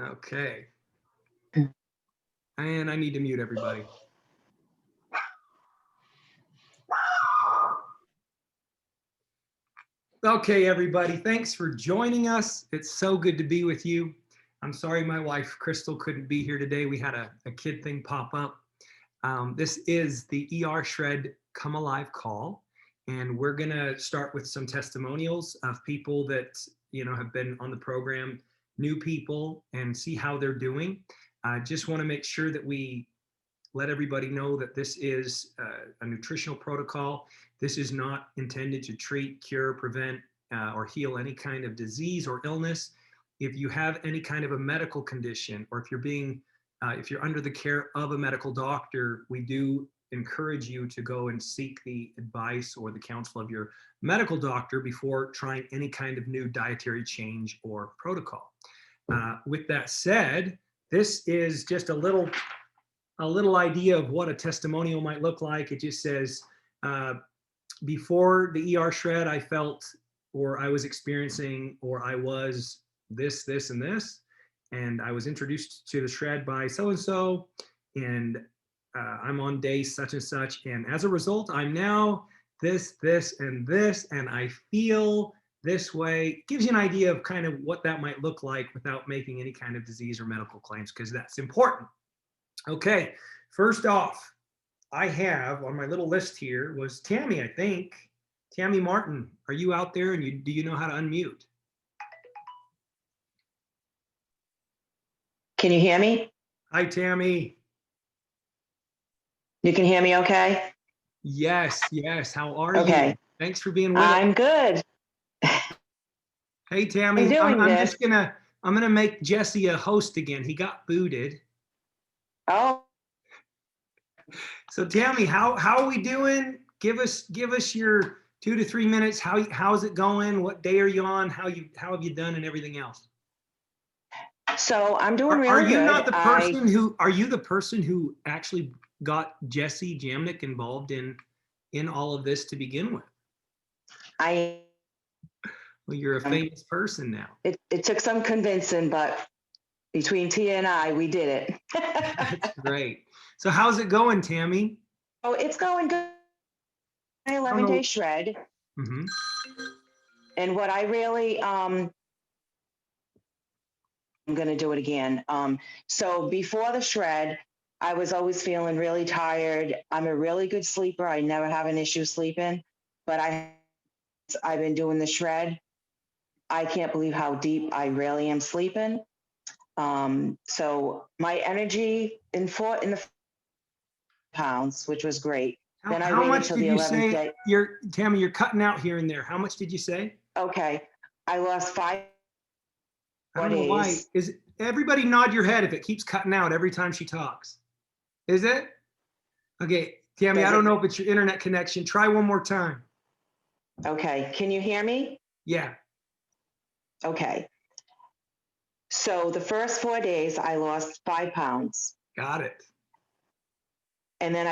Okay. And I need to mute everybody. Okay, everybody, thanks for joining us. It's so good to be with you. I'm sorry my wife, Crystal, couldn't be here today. We had a kid thing pop up. This is the ER Shred Come Alive call, and we're gonna start with some testimonials of people that have been on the program, new people, and see how they're doing. I just want to make sure that we let everybody know that this is a nutritional protocol. This is not intended to treat, cure, prevent, or heal any kind of disease or illness. If you have any kind of a medical condition, or if you're under the care of a medical doctor, we do encourage you to go and seek the advice or the counsel of your medical doctor before trying any kind of new dietary change or protocol. With that said, this is just a little idea of what a testimonial might look like. It just says, before the ER shred, I felt, or I was experiencing, or I was this, and this, and I was introduced to the shred by so-and-so, and I'm on day such and such, and as a result, I'm now this, and this, and I feel this way. It gives you an idea of kind of what that might look like without making any kind of disease or medical claims, because that's important. Okay, first off, I have on my little list here was Tammy, I think. Tammy Martin, are you out there, and do you know how to unmute? Can you hear me? Hi, Tammy. You can hear me okay? Yes. How are you? Okay. Thanks for being with us. I'm good. Hey, Tammy, I'm gonna make Jesse a host again. He got booted. Oh. So Tammy, how are we doing? Give us your 2 to 3 minutes. How's it going? What day are you on? How have you done and everything else? So I'm doing really good. Are you the person who actually got Jesse Jamnick involved in all of this to begin with? Well, you're a famous person now. It took some convincing, but between Tia and I, we did it. That's great. So how's it going, Tammy? Oh, it's going good. My 11-day shred. Mm-hmm. And what I really, I'm going to do it again. So before the shred, I was always feeling really tired. I'm a really good sleeper. I never have an issue sleeping, but I've been doing the shred. I can't believe how deep I really am sleeping. So my energy in the pounds, which was great. Then I waited till the 11th day. Tammy, you're cutting out here and there. How much did you say? Okay, I lost 5 days. I don't know why. Everybody nod your head if it keeps cutting out every time she talks. Is it? Okay, Tammy, I don't know if it's your internet connection. Try one more time. Okay, can you hear me? Yeah. Okay. So the first 4 days, I lost 5 pounds. Got it. And then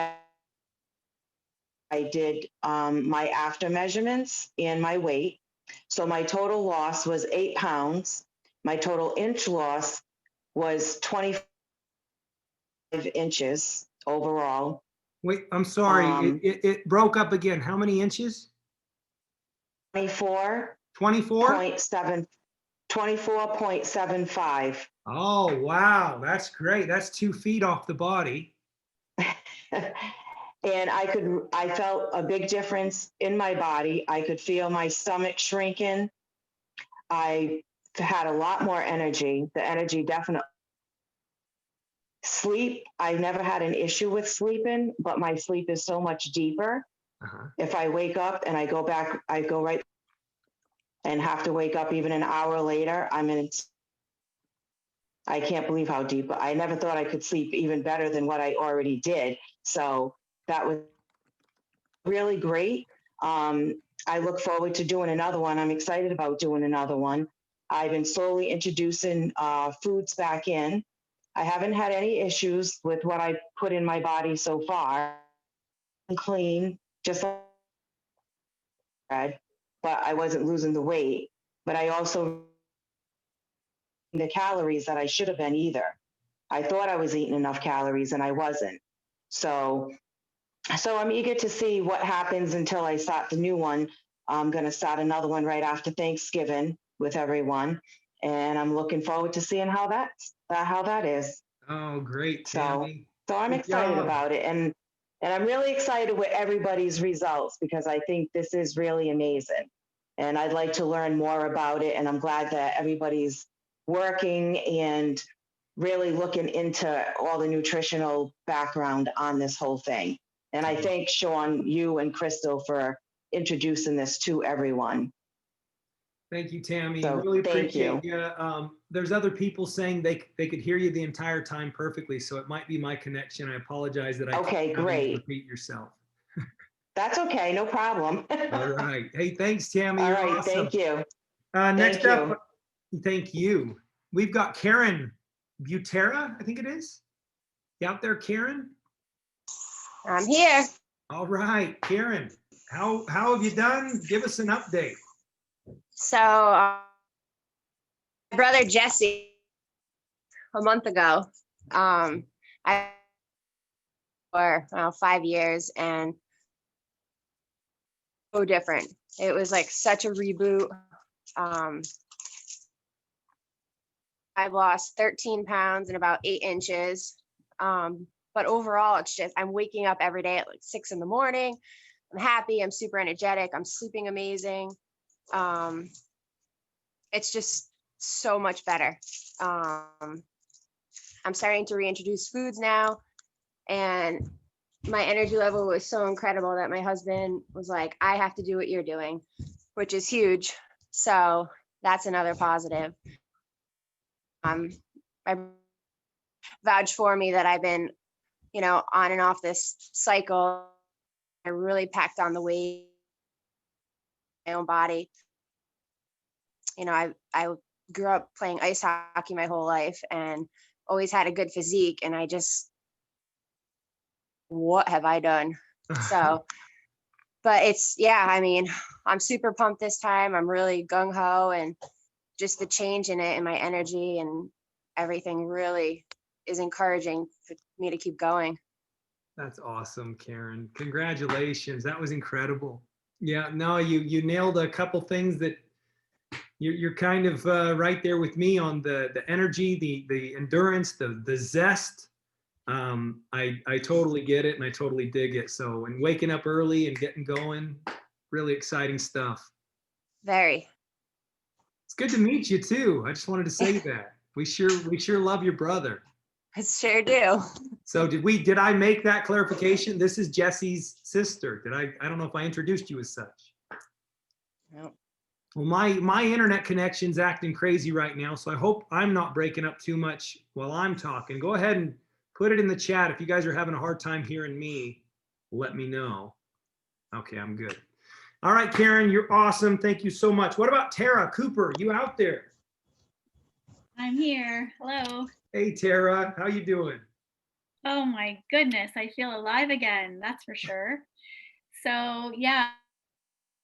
I did my after measurements and my weight. So my total loss was 8 pounds. My total inch loss was 25 inches overall. Wait, I'm sorry. It broke up again. How many inches? 24. 24.75. Oh, wow. That's great. That's 2 feet off the body. And I felt a big difference in my body. I could feel my stomach shrinking. I had a lot more energy. The energy definitely. Sleep, I never had an issue with sleeping, but my sleep is so much deeper. Uh-huh. If I wake up and I go back, I go right and have to wake up even an hour later, I can't believe how deep. I never thought I could sleep even better than what I already did. So that was really great. I look forward to doing another one. I'm excited about doing another one. I've been slowly introducing foods back in. I haven't had any issues with what I put in my body so far. I'm clean, just like I said, but I wasn't losing the weight. But I also the calories that I should have been either. I thought I was eating enough calories and I wasn't. So, so I'm eager to see what happens until I start the new one. I'm going to start another one right after Thanksgiving with everyone, and I'm looking forward to seeing how that is. Oh, great, So, Tammy. so I'm Good excited job. about it, and I'm really excited with everybody's results because I think this is really amazing, and I'd like to learn more about it. And I'm glad that everybody's working and really looking into all the nutritional background on this whole thing. And I thank Sean, you and Crystal for introducing this to everyone. Thank you, Tammy. So Really thank you. appreciate you. There's other people saying they could hear you the entire time perfectly, so it might be my connection. I apologize that I keep Okay, having you great. repeat yourself. That's okay, no problem. All right. Hey, thanks, Tammy. All You're right, awesome. thank you. Next Thank up, you. thank you. We've got Karen Butera, I think it is. You out there, Karen? I'm here. All right, Karen. How have you done? Give us an update. So, my brother Jesse, a month ago, I for 5 years, and so different. It was like such a reboot. I've lost 13 pounds and about 8 inches. But overall, it's just, I'm waking up every day at like 6 in the morning. I'm happy. I'm super energetic. I'm sleeping amazing. It's just so much better. I'm starting to reintroduce foods now, and my energy level was so incredible that my husband was like, I have to do what you're doing, which is huge. So that's another positive. I vouch for me that I've been, on and off this cycle. I really packed on the weight, my own body. I grew up playing ice hockey my whole life and always had a good physique. And I just, what have I done? So, but I'm super pumped this time. I'm really gung ho, and just the change in it and my energy and everything really is encouraging for me to keep going. That's awesome, Karen. Congratulations. That was incredible. Yeah, no, you nailed a couple things that you're kind of right there with me on the energy, the endurance, the zest. I totally get it and I totally dig it. So, and waking up early and getting going, really exciting stuff. Very. It's good to meet you too. I just wanted to say that. We sure love your brother. I sure do. So did I make that clarification? This is Jesse's sister. I don't know if I introduced you as such. No. Well, my internet connection's acting crazy right now, so I hope I'm not breaking up too much while I'm talking. Go ahead and put it in the chat. If you guys are having a hard time hearing me, let me know. Okay, I'm good. All right, Karen, you're awesome. Thank you so much. What about Tara Cooper? You out there? I'm here. Hello. Hey, Tara, how you doing? Oh my goodness, I feel alive again, that's for sure. So yeah,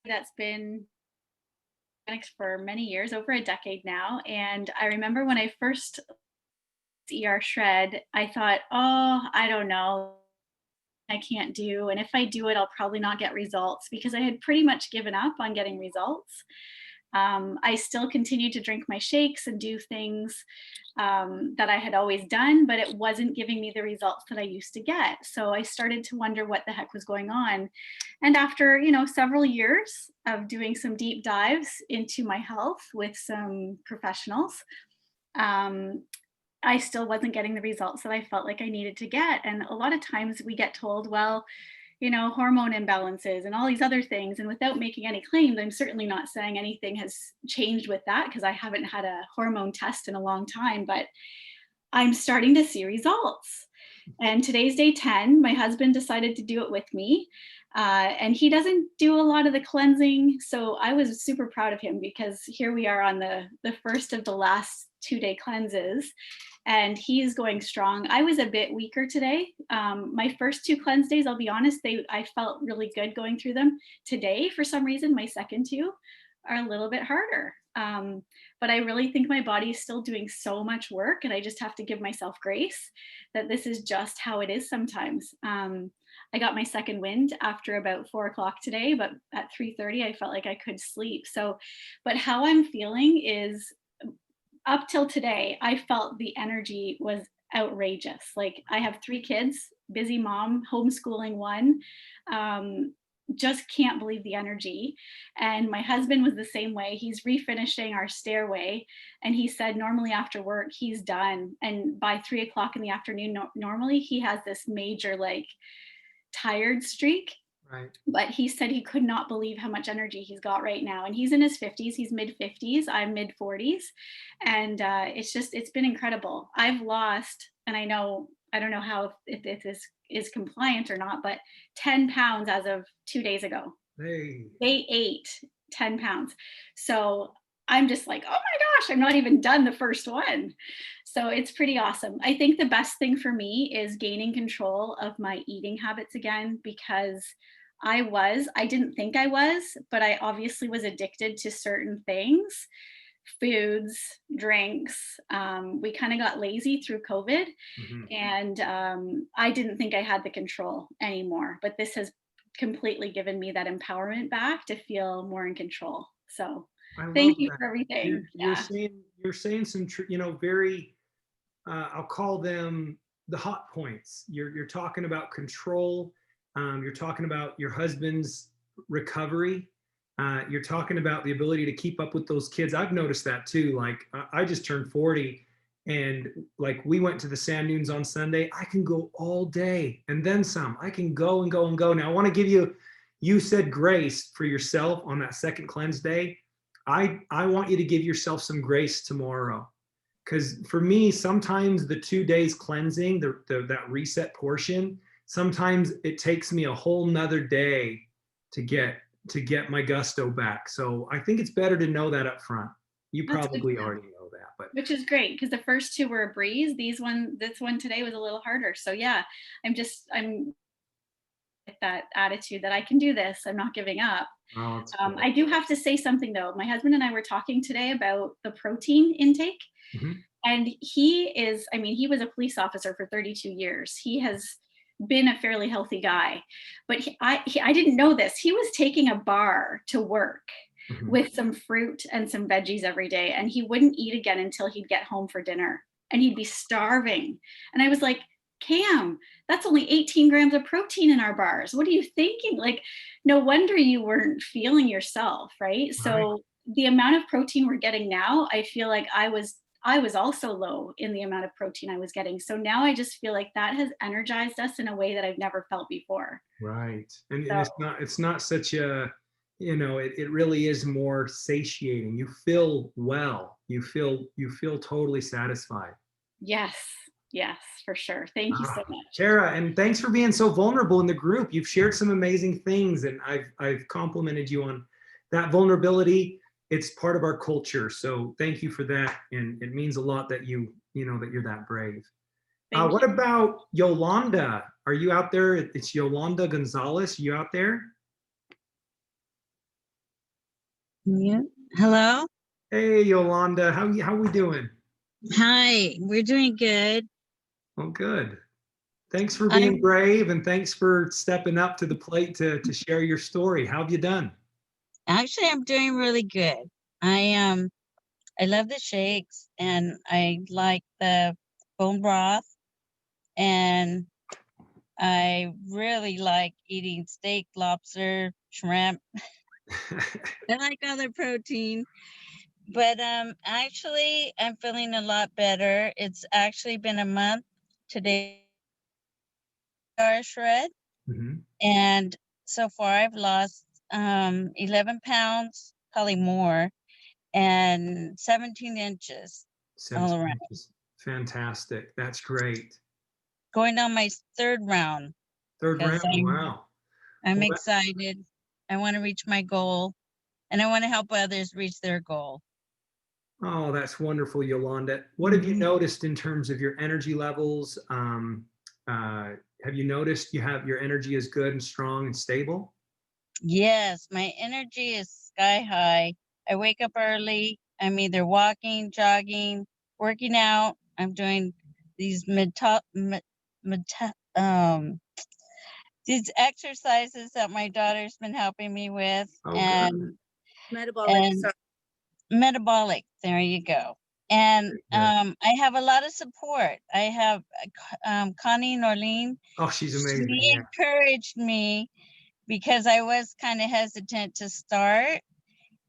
that's been for many years, over a decade now. And I remember when I first ER shred, I thought, oh, I don't know, I can't do. And if I do it, I'll probably not get results, because I had pretty much given up on getting results. I still continued to drink my shakes and do things that I had always done, but it wasn't giving me the results that I used to get. So I started to wonder what the heck was going on. And after, several years of doing some deep dives into my health with some professionals, I still wasn't getting the results that I felt like I needed to get. And a lot of times we get told, well, hormone imbalances and all these other things. And without making any claims, I'm certainly not saying anything has changed with that, because I haven't had a hormone test in a long time, but I'm starting to see results. And today's day 10. My husband decided to do it with me. And he doesn't do a lot of the cleansing. So I was super proud of him, because here we are on the first of the last 2-day cleanses, and he's going strong. I was a bit weaker today. My first 2 cleanse days, I'll be honest, I felt really good going through them. Today, for some reason, my second 2 are a little bit harder. But I really think my body is still doing so much work, and I just have to give myself grace that this is just how it is sometimes. I got my second wind after about 4 o'clock today, but at 3:30, I felt like I could sleep. So, but how I'm feeling is up till today, I felt the energy was outrageous. Like I have 3 kids, busy mom, homeschooling one. Um, just can't believe the energy. And my husband was the same way. He's refinishing our stairway, and he said normally after work he's done, and by 3 o'clock in the afternoon, normally he has this major like tired streak, Right. but he said he could not believe how much energy he's got right now. And he's in his 50s, he's mid 50s, I'm mid 40s. And it's been incredible. I've lost, and I don't know how, if this is compliant or not, but 10 pounds as of 2 days ago. Hey. They ate 10 pounds. So I'm just like, oh my gosh, I'm not even done the first one. So it's pretty awesome. I think the best thing for me is gaining control of my eating habits again, because I didn't think I was, but I obviously was addicted to certain things, foods, drinks. We kind of got lazy through COVID, Mhm. and I didn't think I had the control anymore. But this has completely given me that empowerment back to feel more in control. So I love thank you that. for everything. You're Yeah. saying some very I'll call them the hot points. You're talking about control. You're talking about your husband's recovery. You're talking about the ability to keep up with those kids. I've noticed that too. Like I just turned 40, and like we went to the sand dunes on Sunday. I can go all day and then some. I can go and go and go. Now I want to give you, you said grace for yourself on that second cleanse day. I want you to give yourself some grace tomorrow. Because for me, sometimes the 2 days cleansing, that reset portion, sometimes it takes me a whole nother day to get my gusto back. So I think it's better to know that up front. You That's good probably to know. already know that, but Which is great because the first two were a breeze. This one today was a little harder. So yeah, I'm with that attitude that I can do this. I'm not giving up. oh, it's good. I do have to say something though. My husband and I were talking today about the protein intake. Mhm. And he is, I mean, he was a police officer for 32 years. He has been a fairly healthy guy, but I didn't know this. He was taking a bar to work Mhm. with some fruit and some veggies every day, and he wouldn't eat again until he'd get home for dinner, and he'd be starving. And I was like, Cam, that's only 18 grams of protein in our bars. What are you thinking? Like, no wonder you weren't feeling yourself, right? Right. So the amount of protein we're getting now, I feel like I was also low in the amount of protein I was getting. So now I just feel like that has energized us in a way that I've never felt before. Right. And So it's not such a, it really is more satiating. You feel well. You feel totally satisfied. yes, yes, for sure. Thank you so much. Tara, and thanks for being so vulnerable in the group. You've shared some amazing things, and I've complimented you on that vulnerability. It's part of our culture, so thank you for that, and it means a lot that that you're that brave. Thank What you. about Yolanda? Are you out there? It's Yolanda Gonzalez. You out there? Yeah. Hello. Hey, Yolanda, how we doing? Hi. We're doing good. Oh, good. Thanks for I being brave, and thanks for stepping up to the plate to share your story. How have you done? I'm doing really good. I love the shakes and I like the bone broth and I really like eating steak, lobster, shrimp. I like other protein. But actually I'm feeling a lot better. It's actually been a month today. Our shred. Mhm. And so far I've lost 11 pounds, probably more, and 17 inches all 17 around. inches. Fantastic. That's great. Going on my third round Third because round. Wow. I'm Well, excited. I want to reach my goal and I want to help others reach their goal. oh, that's wonderful, Yolanda. What have you Mhm. noticed in terms of your energy levels? Have you noticed your energy is good and strong and stable? Yes, my energy is sky high. I wake up early. I'm either walking, jogging, working out. I'm doing these these exercises that my daughter's been helping me with, Oh, good. Metabolic. and metabolic. There you go. And Yeah. I have a lot of support. I have Connie Norleen. Oh, she's amazing. She Yeah. encouraged me because I was kind of hesitant to start.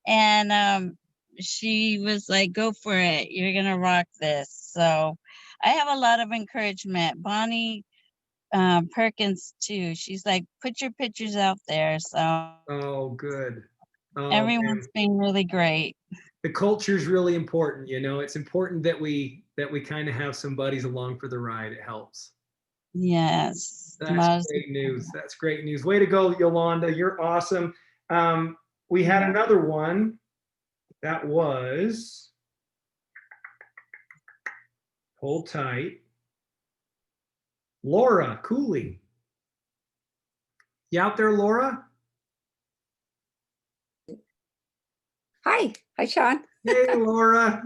And she was like, go for it. You're going to rock this. So I have a lot of encouragement. Bonnie Perkins, too. She's like, put your pictures out there. So Oh, good. Oh, everyone's man. been really great. The culture is really important. You know, it's important that we kind of have some buddies along for the ride. It helps. Yes. That's lots of- great news. That's great news. Way to go, Yolanda. You're awesome. We had Yeah. another one that was, hold tight, Laura Cooley. You out there, Laura? Hi, Sean. Hey, Laura.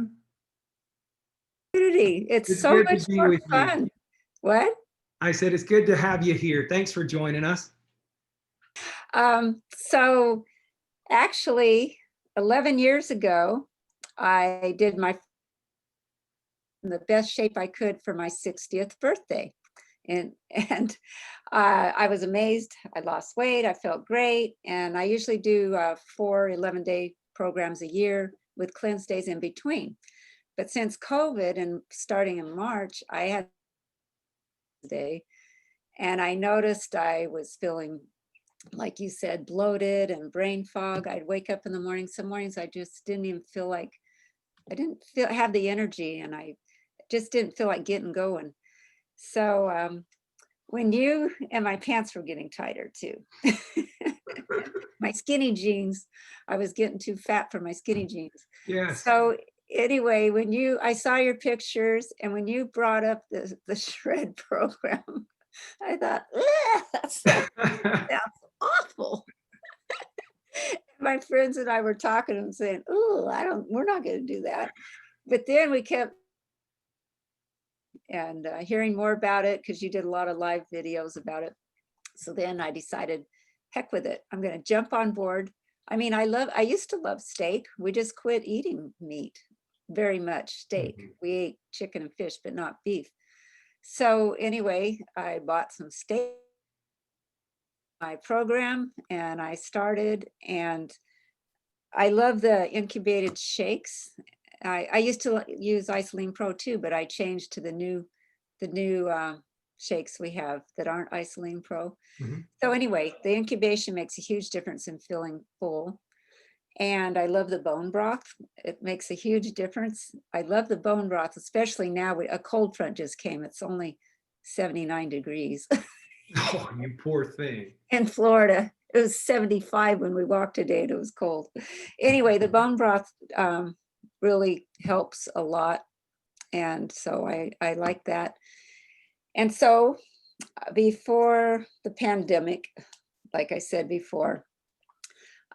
Community. It's It's so good to much be more with you. fun. What? I said it's good to have you here. Thanks for joining us. So actually 11 years ago, I did the best shape I could for my 60th birthday. And I was amazed. I lost weight. I felt great. And I usually do 4 11-day programs a year with cleanse days in between. But since COVID and starting in March, I had a day, and I noticed I was feeling, like you said, bloated and brain fog. I'd wake up in the morning. Some mornings I just didn't even feel like, I didn't have the energy, and I just didn't feel like getting going. So when you, and my pants were getting tighter too. My skinny jeans, I was getting too fat for my skinny jeans. Yes. So anyway, I saw your pictures, and when you brought up the shred program, I thought, that's awful. My friends and I were talking and saying, oh, we're not going to do that. But then we kept hearing more about it, because you did a lot of live videos about it. So then I decided, heck with it. I'm going to jump on board. I mean, I used to love steak. We just quit eating meat, very much steak. We ate chicken and fish, but not beef. So anyway, I bought some steak, my program, and I started, and I love the incubated shakes. I used to use Isoline Pro too, but I changed to the new shakes we have that aren't Isoline Pro. So anyway, the incubation makes a huge difference in feeling full. And I love the bone broth. It makes a huge difference. I love the bone broth, especially now. A cold front just came. It's only 79 degrees. Oh, you poor thing. In Florida. It was 75 when we walked today, and it was cold. Anyway, the bone broth really helps a lot. And so I like that. And so before the pandemic, like I said before,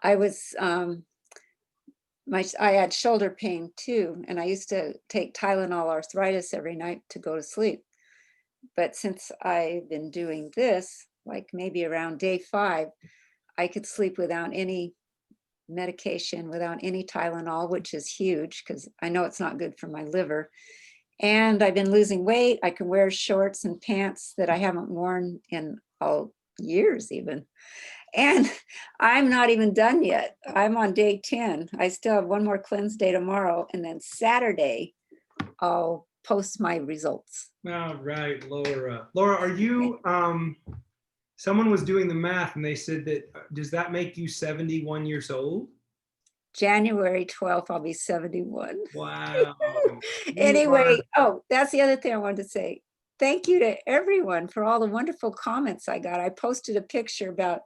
I was, I had shoulder pain too. And I used to take Tylenol arthritis every night to go to sleep. But since I've been doing this, like maybe around day 5, I could sleep without any medication, without any Tylenol, which is huge because I know it's not good for my liver. And I've been losing weight. I can wear shorts and pants that I haven't worn in years even. And I'm not even done yet. I'm on day 10. I still have one more cleanse day tomorrow. And then Saturday, I'll post my results. All right, Laura. Laura, are you, someone was doing the math and they said that, does that make you 71 years old? January 12th, I'll be 71. Wow. Anyway, that's the other thing I wanted to say. Thank you to everyone for all the wonderful comments I got. I posted a picture about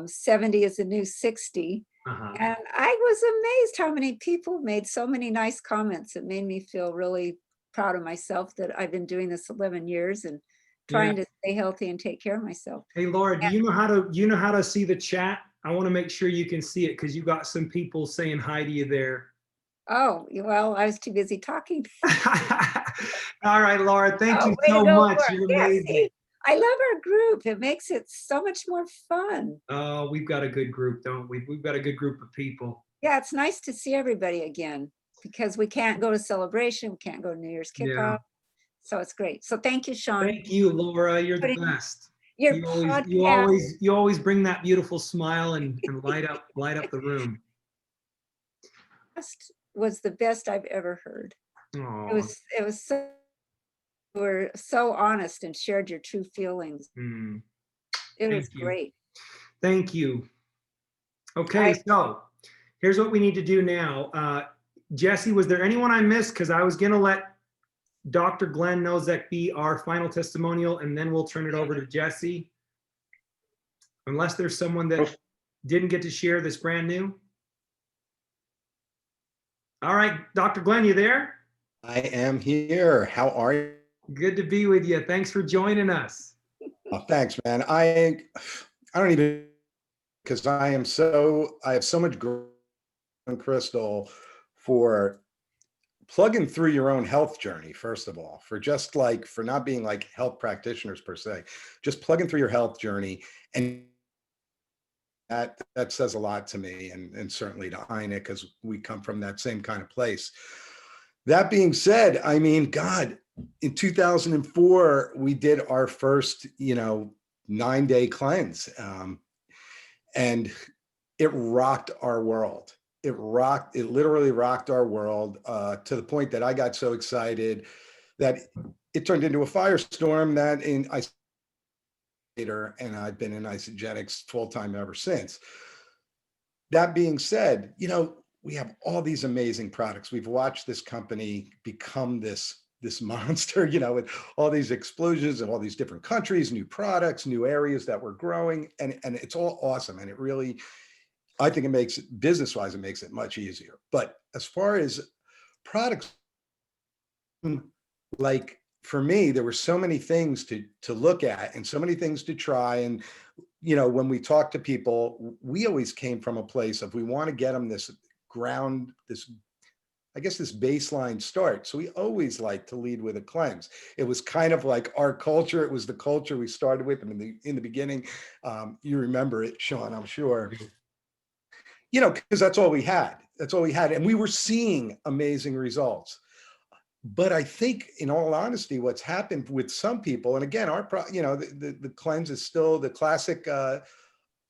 70 is the new 60. And I was amazed how many people made so many nice comments. It made me feel really proud of myself that I've been doing this 11 years and trying to stay healthy and take care of myself. Hey, Laura, do you know how to see the chat I want to make sure you can see it because you got some people saying hi to you there. Oh, well, I was too busy talking. All right, Laura, thank Oh, you way to so go, much. Laura. You're Yeah, amazing. see, I love our group. It makes it so much more fun. Oh, we've got a good group, don't we? We've got a good group of people. Yeah, it's nice to see everybody again because we can't go to celebration, we can't go to New Year's Yeah. kickoff. So it's great. So thank you, Sean. Thank you, Laura. You're the Putting best. Your You always bring that beautiful smile and light up the room. podcast was the best I've ever heard. Oh, It was so, you were so honest and shared your true feelings. It was thank you. great. Thank you. Okay, so here's what we need to do now. Jesse, was there anyone I missed? Because I was going to let Dr. Glenn Nozek be our final testimonial, and then we'll turn it over to Jesse. Unless there's someone that didn't get to share this brand new. All right, Dr. Glenn, you there? I am here. How are you? Good to be with you. Thanks for joining us. Oh, thanks, man. I don't even, because I have so much Crystal for plugging through your own health journey, first of all, for not being like health practitioners per se, just plugging through your health journey. And that says a lot to me, and certainly to Ina, because we come from that same kind of place. That being said, I mean, God, in 2004, we did our first, 9-day cleanse. And it rocked our world. It literally rocked our world to the point that I got so excited that it turned into a firestorm and I've been in Isagenix full-time ever since. That being said, we have all these amazing products. We've watched this company become this monster, with all these explosions in all these different countries, new products, new areas that we're growing, and it's all awesome. And it really, I think business-wise, it makes it much easier. But as far as products, like for me, there were so many things to look at and so many things to try. And, when we talk to people, we always came from a place of, we want to get them this baseline start. So we always like to lead with a cleanse. It was kind of like our culture. It was the culture we started with in the beginning. You remember it, Sean, I'm sure. Because that's all we had. And we were seeing amazing results. But I think, in all honesty, what's happened with some people, and again, the cleanse is still the classic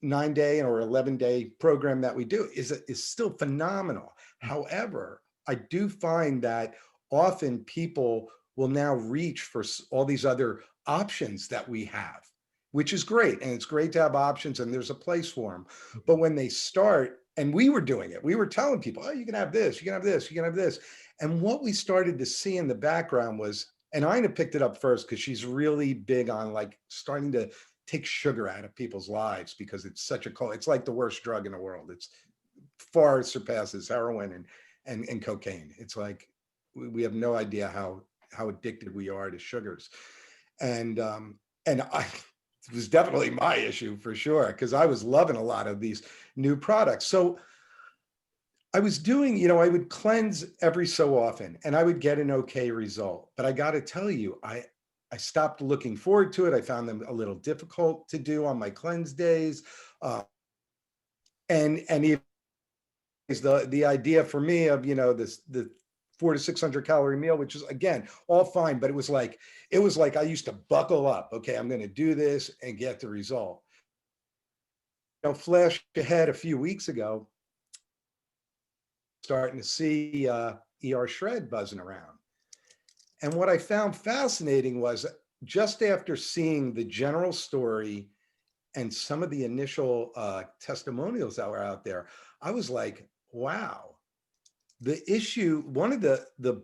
9-day or 11-day program that we do is still phenomenal. However, I do find that often people will now reach for all these other options that we have, which is great. And it's great to have options, and there's a place for them. But when they start, and we were doing it, we were telling people, oh, you can have this, you can have this, you can have this. And what we started to see in the background was, and Ina picked it up first because she's really big on like starting to take sugar out of people's lives, because it's it's like the worst drug in the world. It's far surpasses heroin and cocaine. It's like, we have no idea how addicted we are to sugars. And it was definitely my issue for sure, because I was loving a lot of these new products. So I was doing, I would cleanse every so often and I would get an okay result. But I got to tell you, I stopped looking forward to it. I found them a little difficult to do on my cleanse days. And even the idea for me of, the 400 to 600 calorie meal, which is, again, all fine, but it was like I used to buckle up. Okay, I'm going to do this and get the result. Flash ahead a few weeks ago, starting to see ER Shred buzzing around. And what I found fascinating was, just after seeing the general story and some of the initial testimonials that were out there, I was like, wow, the issue, one of the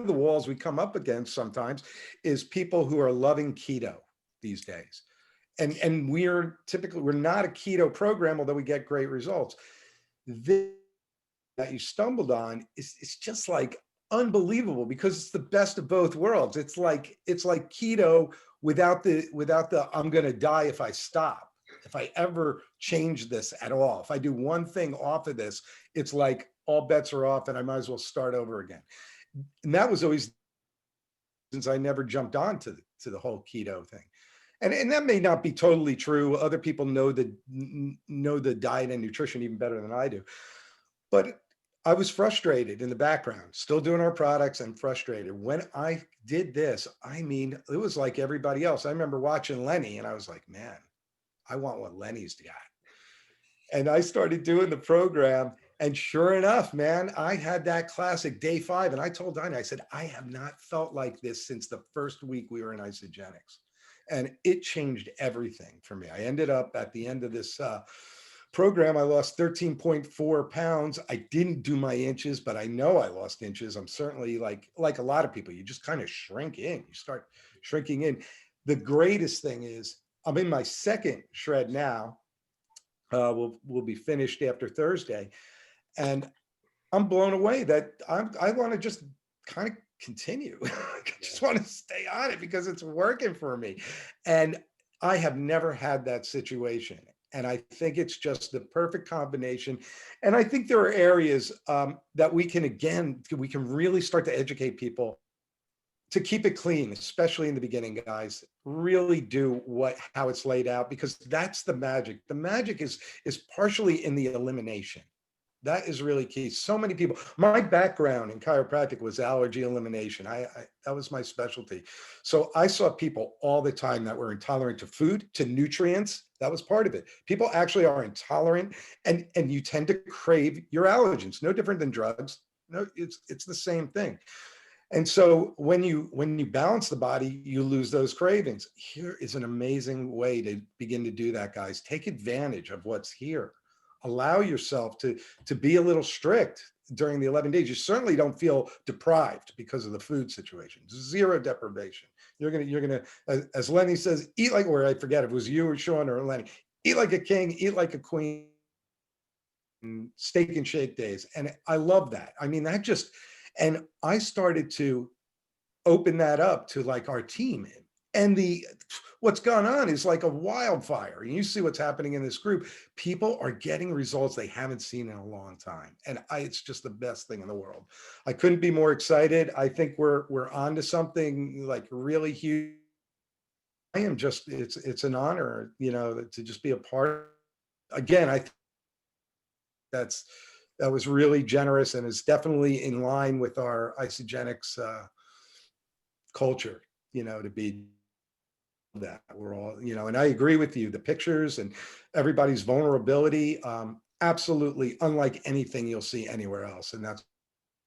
walls we come up against sometimes is people who are loving keto these days. And we're not a keto program, although we get great results. This that you stumbled on is just like unbelievable, because it's the best of both worlds. It's like keto without the I'm going to die if I stop. if I ever change this at all, if I do one thing off of this, it's like all bets are off and I might as well start over again. And that was always, since I never jumped on to the whole keto thing. And that may not be totally true. Other people know the diet and nutrition even better than I do. But I was frustrated in the background, still doing our products and frustrated. When I did this, I mean, it was like everybody else. I remember watching Lenny and I was like, man, I want what Lenny's got. And I started doing the program. And sure enough, man, I had that classic day 5. And I told Dinah, I said, I have not felt like this since the first week we were in Isagenix. And it changed everything for me. I ended up at the end of this program, I lost 13.4 pounds. I didn't do my inches, but I know I lost inches. I'm certainly like a lot of people, you just kind of shrink in, you start shrinking in. The greatest thing is I'm in my second shred now. We'll be finished after Thursday. And I'm blown away that I want to just kind of continue. I just want to stay on it because it's working for me. And I have never had that situation. And I think it's just the perfect combination. And I think there are areas that we can really start to educate people to keep it clean, especially in the beginning, guys. Really do how it's laid out, because that's the magic. The magic is partially in the elimination. That is really key. So many people, my background in chiropractic was allergy elimination. That was my specialty. So I saw people all the time that were intolerant to food, to nutrients. That was part of it. People actually are intolerant, and you tend to crave your allergens, no different than drugs. No, it's the same thing. And so when you balance the body, you lose those cravings. Here is an amazing way to begin to do that, guys. Take advantage of what's here. Allow yourself to be a little strict during the 11 days. You certainly don't feel deprived because of the food situation. Zero deprivation. You're gonna, as Lenny says, eat like, or I forget if it was you or Sean or Lenny, eat like a king, eat like a queen. Steak and shake days. And I love that. I mean, and I started to open that up to like our team. And what's gone on is like a wildfire. And you see what's happening in this group. People are getting results they haven't seen in a long time. And it's just the best thing in the world. I couldn't be more excited. I think we're on to something like really huge. I am just, it's an honor, to just be a part. Again, I think that was really generous and is definitely in line with our Isagenix culture, to be that we're all, and I agree with you, the pictures and everybody's vulnerability, absolutely unlike anything you'll see anywhere else. And that's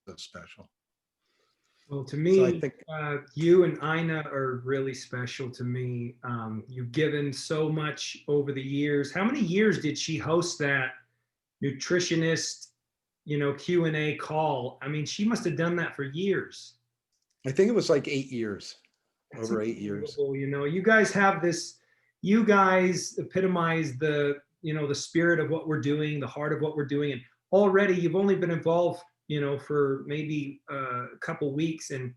so special. Well, to me, So I think you and Ina are really special to me. You've given so much over the years. How many years did she host that nutritionist, Q&A call? I mean, she must have done that for years. I think it was like 8 years. That's over 8 years. You guys have this, you guys epitomize the spirit of what we're doing, the heart of what we're doing. And already you've only been involved, for maybe a couple weeks, and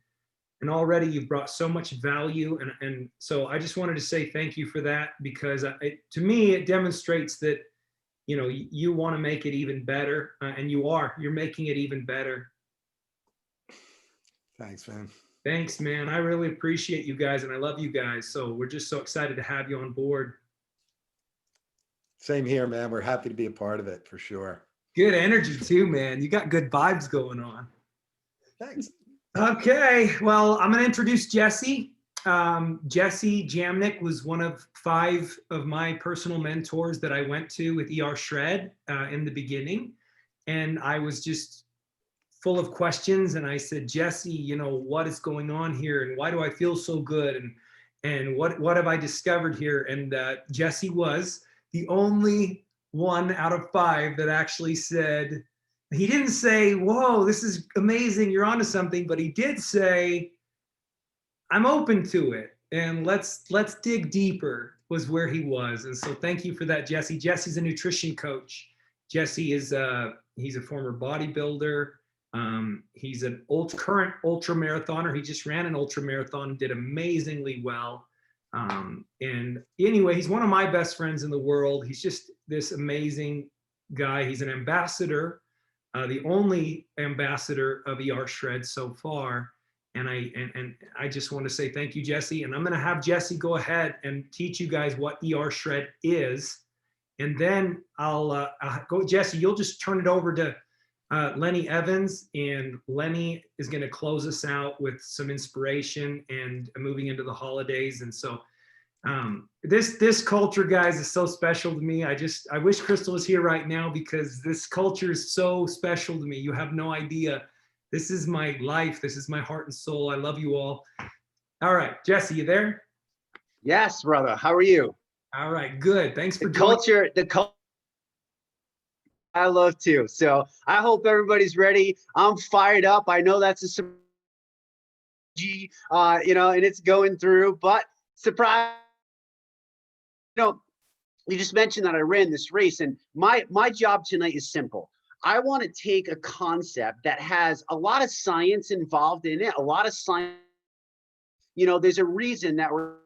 already you've brought so much value. And so I just wanted to say thank you for that, because to me, it demonstrates that, you want to make it even better, and you're making it even better. Thanks, man. Thanks, man. I really appreciate you guys, and I love you guys. So we're just so excited to have you on board. Same here, man. We're happy to be a part of it for sure. Good energy too, man. You got good vibes going on. Thanks. Okay, well, I'm going to introduce Jesse. Jesse Jamnick was one of 5 of my personal mentors that I went to with ER Shred in the beginning. And I was just full of questions. And I said, Jesse, what is going on here? And why do I feel so good? And what have I discovered here? And Jesse was the only one out of 5 that actually said, he didn't say, whoa, this is amazing, you're onto something, but he did say, I'm open to it, and let's dig deeper, was where he was. And so thank you for that, Jesse. Jesse's a nutrition coach. Jesse is he's a former bodybuilder. He's an current ultra marathoner. He just ran an ultra marathon and did amazingly well. And anyway, he's one of my best friends in the world. He's just this amazing guy. He's an ambassador, the only ambassador of ER Shred so far. And I just want to say thank you, Jesse. And I'm going to have Jesse go ahead and teach you guys what ER Shred is. And then I'll go, Jesse, you'll just turn it over to Lenny Evans, and Lenny is going to close us out with some inspiration and moving into the holidays. And so this culture, guys, is so special to me. I wish Crystal was here right now, because this culture is so special to me. You have no idea. This is my life. This is my heart and soul. I love you all. All right, Jesse, you there? Yes, brother. How are you? All right, good. Thanks for the culture. I love too. So I hope everybody's ready. I'm fired up. I know that's a and it's going through, but surprise, you just mentioned that I ran this race, and my job tonight is simple. I want to take a concept that has a lot of science involved in it, a lot of science. There's a reason that we're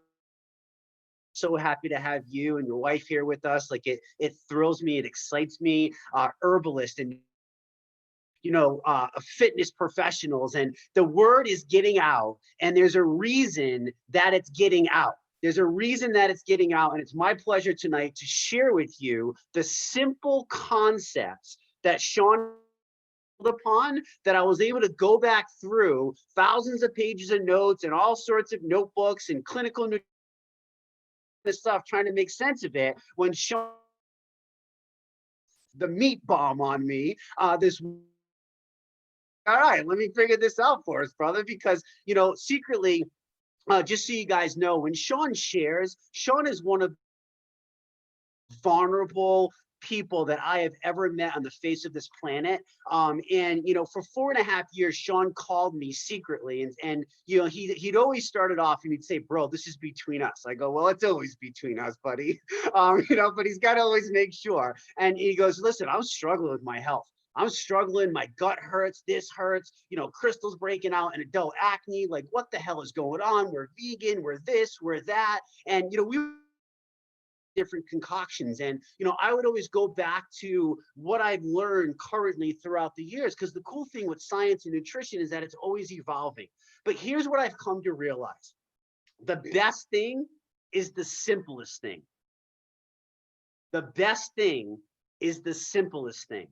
so happy to have you and your wife here with us. Like it thrills me, it excites me. Herbalist and fitness professionals, and the word is getting out, and there's a reason that it's getting out. There's a reason that it's getting out, and it's my pleasure tonight to share with you the simple concepts that Sean upon, that I was able to go back through thousands of pages of notes and all sorts of notebooks and clinical stuff, trying to make sense of it when Sean the meat bomb on me. All right, let me figure this out for us, brother, because secretly, just so you guys know, when Sean shares, Sean is one of the vulnerable people that I have ever met on the face of this planet. And for 4.5 years, Sean called me secretly, and he'd always started off and he'd say, "Bro, this is between us." I go, "Well, it's always between us, buddy." But he's got to always make sure. And he goes, "Listen, I'm struggling with my health. I'm struggling. My gut hurts. This hurts. Crystal's breaking out in adult acne. Like, what the hell is going on? We're vegan. We're this. We're that." And we different concoctions, and I would always go back to what I've learned currently throughout the years, because the cool thing with science and nutrition is that it's always evolving. But here's what I've come to realize: the best thing is the simplest thing. The best thing is the simplest thing.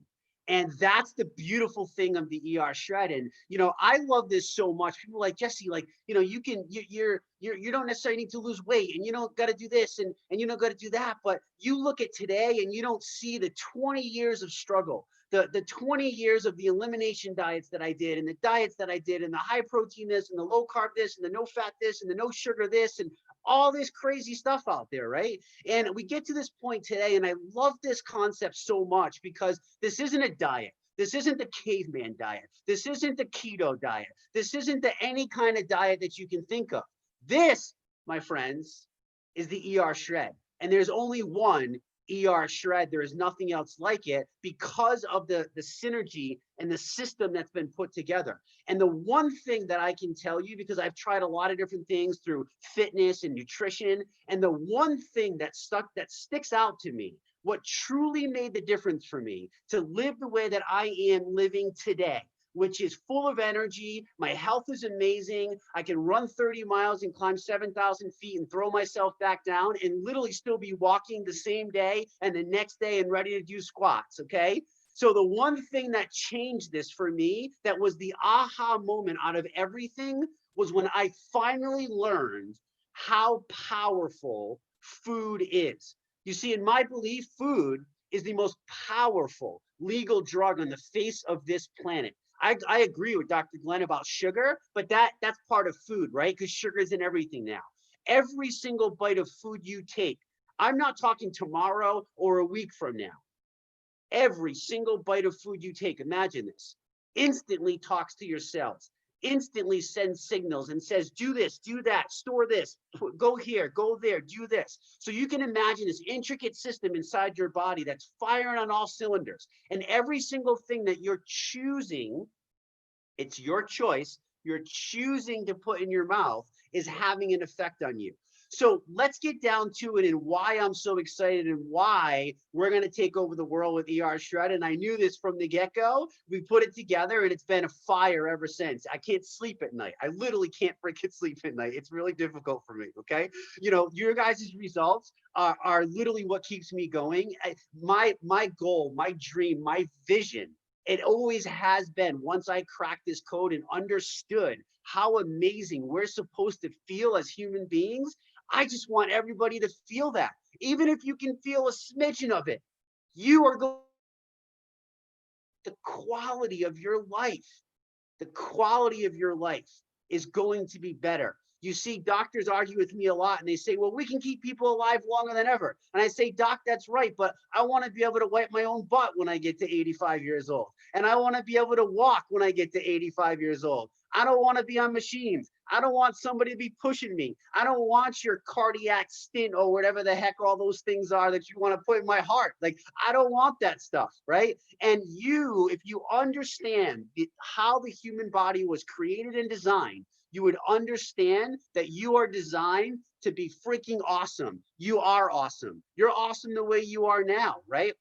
And that's the beautiful thing of the ER Shred. And I love this so much. People are like, "Jesse, like, you don't necessarily need to lose weight, and you don't got to do this, and you don't got to do that." But you look at today and you don't see the 20 years of struggle, the 20 years of the elimination diets that I did, and the diets that I did, and the high protein this, and the low carb this, and the no fat this, and the no sugar this, and all this crazy stuff out there, right? And we get to this point today, and I love this concept so much, because this isn't a diet. This isn't the caveman diet. This isn't the keto diet. This isn't any kind of diet that you can think of. This, my friends, is the ER Shred. And there's only one ER Shred. There is nothing else like it, because of the synergy and the system that's been put together. And the one thing that I can tell you, because I've tried a lot of different things through fitness and nutrition, and the one thing that sticks out to me, what truly made the difference for me to live the way that I am living today, which is full of energy. My health is amazing. I can run 30 miles and climb 7,000 feet and throw myself back down and literally still be walking the same day and the next day and ready to do squats, okay? So the one thing that changed this for me, that was the aha moment out of everything, was when I finally learned how powerful food is. You see, in my belief, food is the most powerful legal drug on the face of this planet. I agree with Dr. Glenn about sugar, but that's part of food, right? Because sugar is in everything now. Every single bite of food you take, I'm not talking tomorrow or a week from now. Every single bite of food you take, imagine this, instantly talks to your cells, instantly sends signals and says, do this, do that, store this, go here, go there, do this. So you can imagine this intricate system inside your body that's firing on all cylinders. And every single thing that you're choosing, it's your choice, you're choosing to put in your mouth, is having an effect on you. So let's get down to it and why I'm so excited and why we're going to take over the world with ER Shred. And I knew this from the get-go. We put it together and it's been a fire ever since. I can't sleep at night. I literally can't freaking sleep at night. It's really difficult for me. Okay. You know, your guys' results are literally what keeps me going. My goal, my dream, my vision, it always has been, once I cracked this code and understood how amazing we're supposed to feel as human beings, I just want everybody to feel that. Even if you can feel a smidgen of it, you are going, the quality of your life, the quality of your life is going to be better. You see, doctors argue with me a lot and they say, well, we can keep people alive longer than ever. And I say, doc, that's right. But I want to be able to wipe my own butt when I get to 85 years old. And I want to be able to walk when I get to 85 years old. I don't want to be on machines. I don't want somebody to be pushing me. I don't want your cardiac stint or whatever the heck all those things are that you want to put in my heart. Like, I don't want that stuff, right? And you, if you understand how the human body was created and designed, you would understand that you are designed to be freaking awesome. You are awesome. You're awesome the way you are now, right?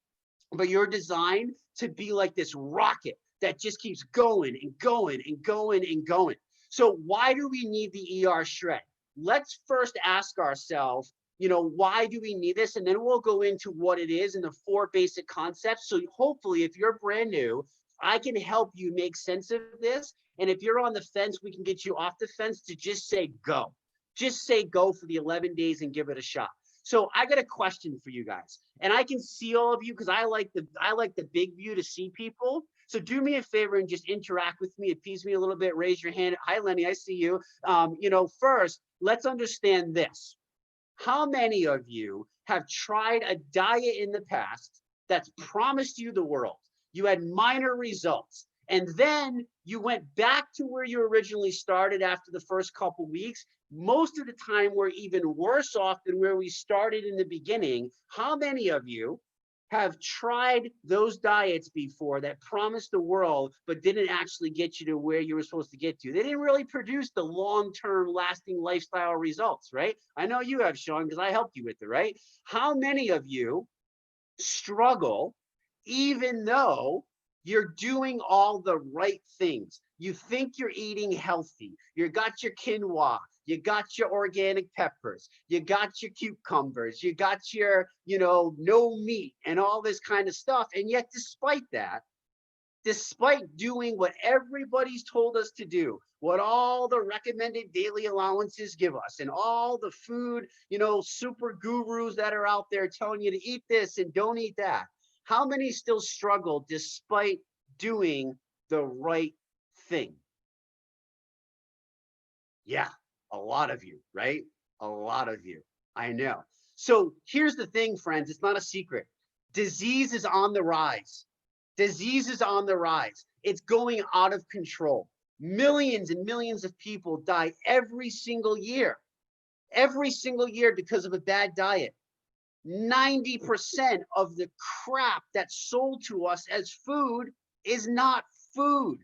But you're designed to be like this rocket that just keeps going and going and going and going. So why do we need the ER Shred? Let's first ask ourselves, you know, why do we need this? And then we'll go into what it is and the 4 basic concepts. So hopefully, if you're brand new, I can help you make sense of this. And if you're on the fence, we can get you off the fence to just say go. Just say go for the 11 days and give it a shot. So I got a question for you guys. And I can see all of you because I like the big view to see people. So do me a favor and just interact with me, appease me a little bit, raise your hand. Hi, Lenny, I see you. You know, first, let's understand this. How many of you have tried a diet in the past that's promised you the world? You had minor results. And then you went back to where you originally started after the first couple weeks. Most of the time, we're even worse off than where we started in the beginning. How many of you have tried those diets before that promised the world, but didn't actually get you to where you were supposed to get to? They didn't really produce the long-term lasting lifestyle results, right? I know you have, Sean, because I helped you with it, right? How many of you struggle even though you're doing all the right things? You think you're eating healthy. You got your quinoa. You got your organic peppers. You got your cucumbers. You got your, you know, no meat and all this kind of stuff. And yet, despite that, despite doing what everybody's told us to do, what all the recommended daily allowances give us, and all the food, you know, super gurus that are out there telling you to eat this and don't eat that, how many still struggle despite doing the right thing? Yeah, a lot of you, right? A lot of you, I know. So here's the thing, friends, it's not a secret. Disease is on the rise. Disease is on the rise. It's going out of control. Millions and millions of people die every single year because of a bad diet. 90% of the crap that's sold to us as food is not food.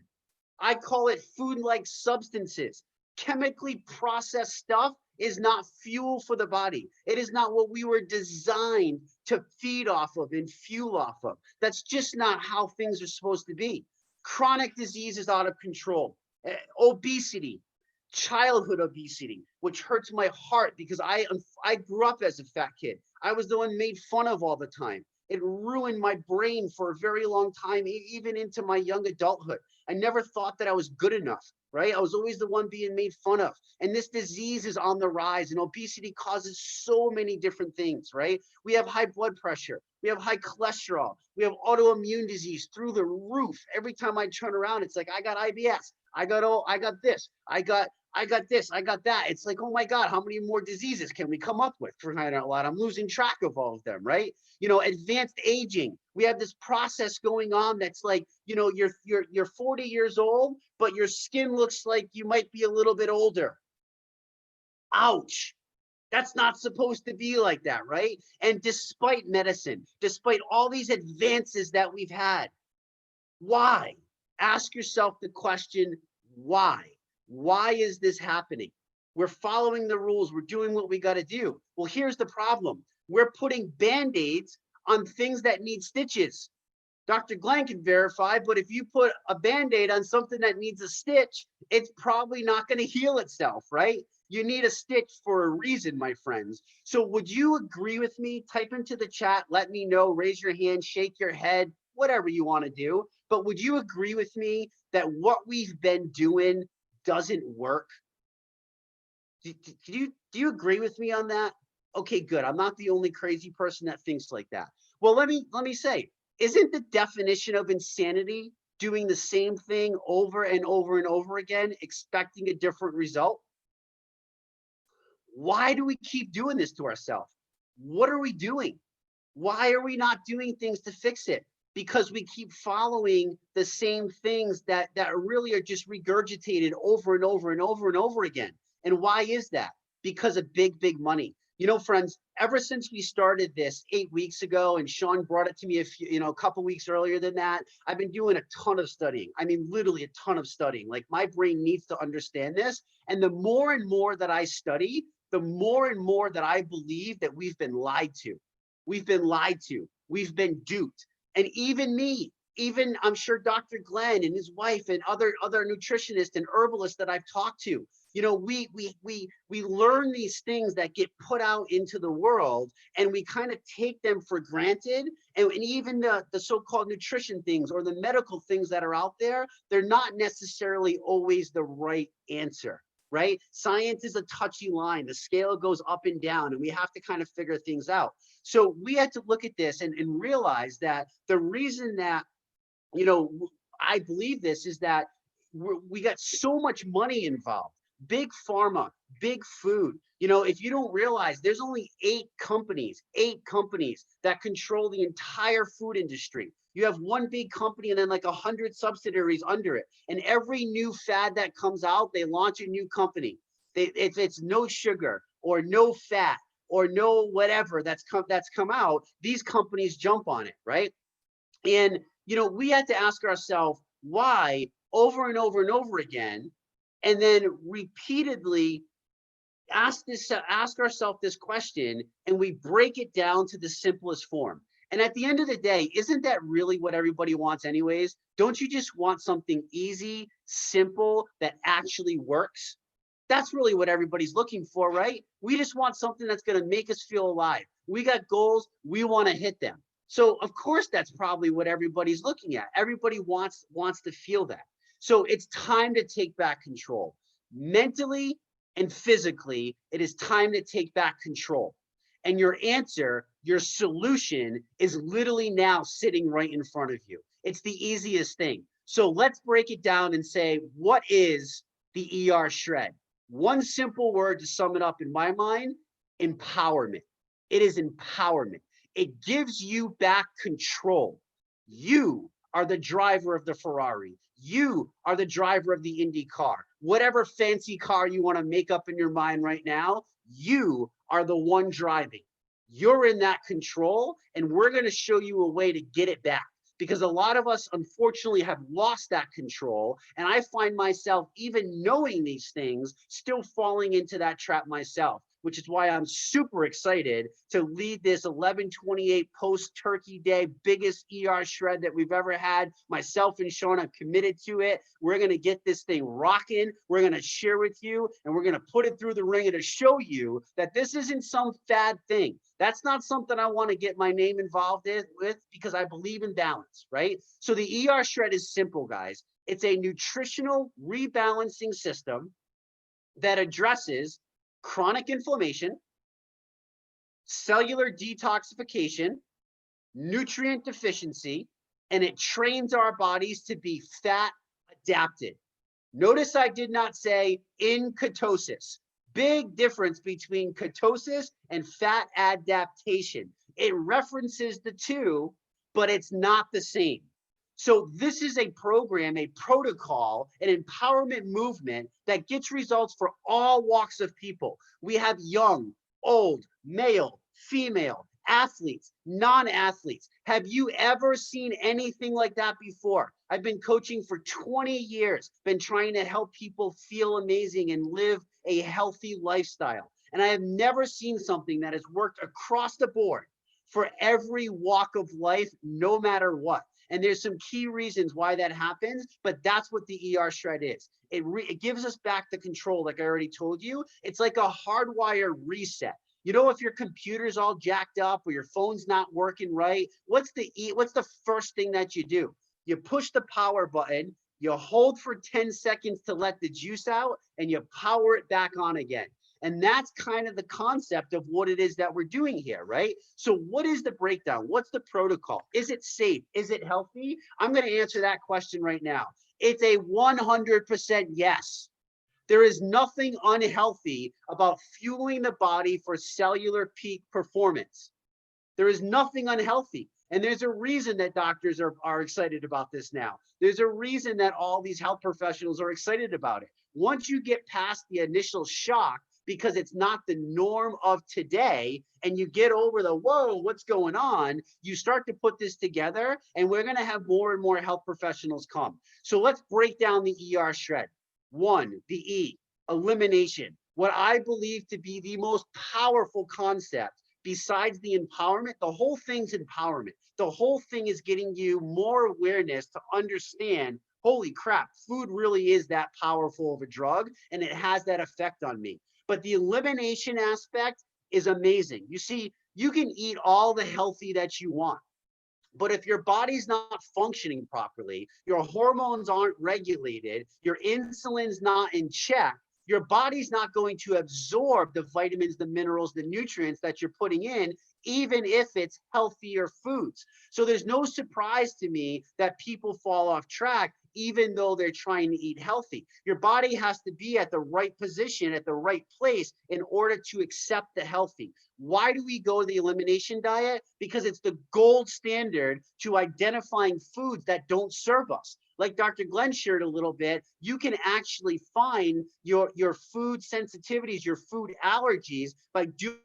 I call it food-like substances. Chemically processed stuff is not fuel for the body. It is not what we were designed to feed off of and fuel off of. That's just not how things are supposed to be. Chronic disease is out of control. Obesity, childhood obesity, which hurts my heart because I grew up as a fat kid. I was the one made fun of all the time. It ruined my brain for a very long time, even into my young adulthood. I never thought that I was good enough, right? I was always the one being made fun of. And this disease is on the rise, and obesity causes so many different things, right? We have high blood pressure. We have high cholesterol. We have autoimmune disease through the roof. Every time I turn around, it's like, I got IBS. I got this. I got this, I got that. It's like, oh my God, how many more diseases can we come up with, for crying out loud? I'm losing track of all of them, right? You know, advanced aging. We have this process going on that's like, you know, you're 40 years old, but your skin looks like you might be a little bit older. Ouch. That's not supposed to be like that, right? And despite medicine, despite all these advances that we've had, why? Ask yourself the question, why? Why is this happening? We're following the rules. We're doing what we got to do. Well, here's the problem. We're putting Band-Aids on things that need stitches. Dr. Glenn can verify, but if you put a Band-Aid on something that needs a stitch, it's probably not going to heal itself, right? You need a stitch for a reason, my friends. So would you agree with me? Type into the chat, let me know, raise your hand, shake your head, whatever you want to do. But would you agree with me that what we've been doing doesn't work? Do you agree with me on that? Okay, good. I'm not the only crazy person that thinks like that. Well, let me say, isn't the definition of insanity doing the same thing over and over and over again, expecting a different result? Why do we keep doing this to ourselves? What are we doing? Why are we not doing things to fix it? Because we keep following the same things that really are just regurgitated over and over and over and over again. And why is that? Because of big money. You know, friends, ever since we started this 8 weeks ago, and Sean brought it to me a couple weeks earlier than that, I've been doing a ton of studying. I mean, literally a ton of studying. Like, my brain needs to understand this. And the more and more that I study, the more and more that I believe that we've been lied to. We've been lied to. We've been duped. And even me, even I'm sure Dr. Glenn and his wife and other nutritionists and herbalists that I've talked to, you know, we learn these things that get put out into the world, and we kind of take them for granted. And even the so-called nutrition things or the medical things that are out there, they're not necessarily always the right answer. Right? Science is a touchy line. The scale goes up and down, and we have to kind of figure things out. So we had to look at this and realize that the reason that, you know, I believe this is that we got so much money involved. Big pharma, big food. You know, if you don't realize, there's only 8 companies that control the entire food industry. You have one big company and then like 100 subsidiaries under it. And every new fad that comes out, they launch a new company. It's no sugar or no fat or no whatever that's come out. These companies jump on it, right? And, you know, we had to ask ourselves why over and over and over again, and then repeatedly ask ourselves this question, and we break it down to the simplest form. And at the end of the day, isn't that really what everybody wants anyways? Don't you just want something easy, simple, that actually works? That's really what everybody's looking for, right? We just want something that's going to make us feel alive. We got goals, we want to hit them. So of course, that's probably what everybody's looking at. Everybody wants to feel that. So it's time to take back control. Mentally and physically, it is time to take back control. And your answer, your solution is literally now sitting right in front of you. It's the easiest thing. So let's break it down and say, what is the ER shred? One simple word to sum it up in my mind: empowerment. It is empowerment. It gives you back control. You are the driver of the Ferrari. You are the driver of the Indy car. Whatever fancy car you want to make up in your mind right now, you are the one driving. You're in that control, and we're going to show you a way to get it back. Because a lot of us, unfortunately, have lost that control. And I find myself, even knowing these things, still falling into that trap myself, which is why I'm super excited to lead this 11/28 post-Turkey Day, biggest ER shred that we've ever had. Myself and Sean are committed to it. We're going to get this thing rocking. We're going to share with you, and we're going to put it through the ringer to show you that this isn't some fad thing. That's not something I want to get my name involved with, because I believe in balance, right? So the ER shred is simple, guys. It's a nutritional rebalancing system that addresses chronic inflammation, cellular detoxification, nutrient deficiency, and it trains our bodies to be fat adapted. Notice I did not say in ketosis. Big difference between ketosis and fat adaptation. It references the two, but it's not the same. So this is a program, a protocol, an empowerment movement that gets results for all walks of people. We have young, old, male, female, athletes, non-athletes. Have you ever seen anything like that before? I've been coaching for 20 years, been trying to help people feel amazing and live a healthy lifestyle. And I have never seen something that has worked across the board for every walk of life, no matter what. And there's some key reasons why that happens, but that's what the ER shred is. It gives us back the control, like I already told you. It's like a hardwire reset. You know, if your computer's all jacked up or your phone's not working right, what's the first thing that you do? You push the power button, you hold for 10 seconds to let the juice out, and you power it back on again. And that's kind of the concept of what it is that we're doing here, right? So what is the breakdown? What's the protocol? Is it safe? Is it healthy? I'm going to answer that question right now. It's a 100% yes. There is nothing unhealthy about fueling the body for cellular peak performance. There is nothing unhealthy. And there's a reason that doctors are excited about this now. There's a reason that all these health professionals are excited about it. Once you get past the initial shock, because it's not the norm of today, and you get over the, whoa, what's going on? You start to put this together, and we're going to have more and more health professionals come. So let's break down the ER shred. 1, the E, elimination. What I believe to be the most powerful concept besides the empowerment, the whole thing's empowerment. The whole thing is getting you more awareness to understand, holy crap, food really is that powerful of a drug, and it has that effect on me. But the elimination aspect is amazing. You see, you can eat all the healthy that you want, but if your body's not functioning properly, your hormones aren't regulated, your insulin's not in check, your body's not going to absorb the vitamins, the minerals, the nutrients that you're putting in, even if it's healthier foods. So there's no surprise to me that people fall off track, even though they're trying to eat healthy. Your body has to be at the right position, at the right place in order to accept the healthy. Why do we go to the elimination diet? Because it's the gold standard to identifying foods that don't serve us. Like Dr. Glenn shared a little bit, you can actually find your food sensitivities, your food allergies by doing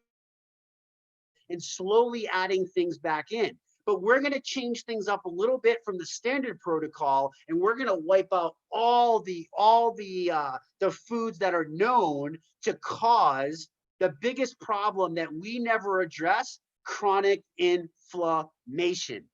and slowly adding things back in. But we're going to change things up a little bit from the standard protocol, and we're going to wipe out all the foods that are known to cause the biggest problem that we never address: chronic inflammation.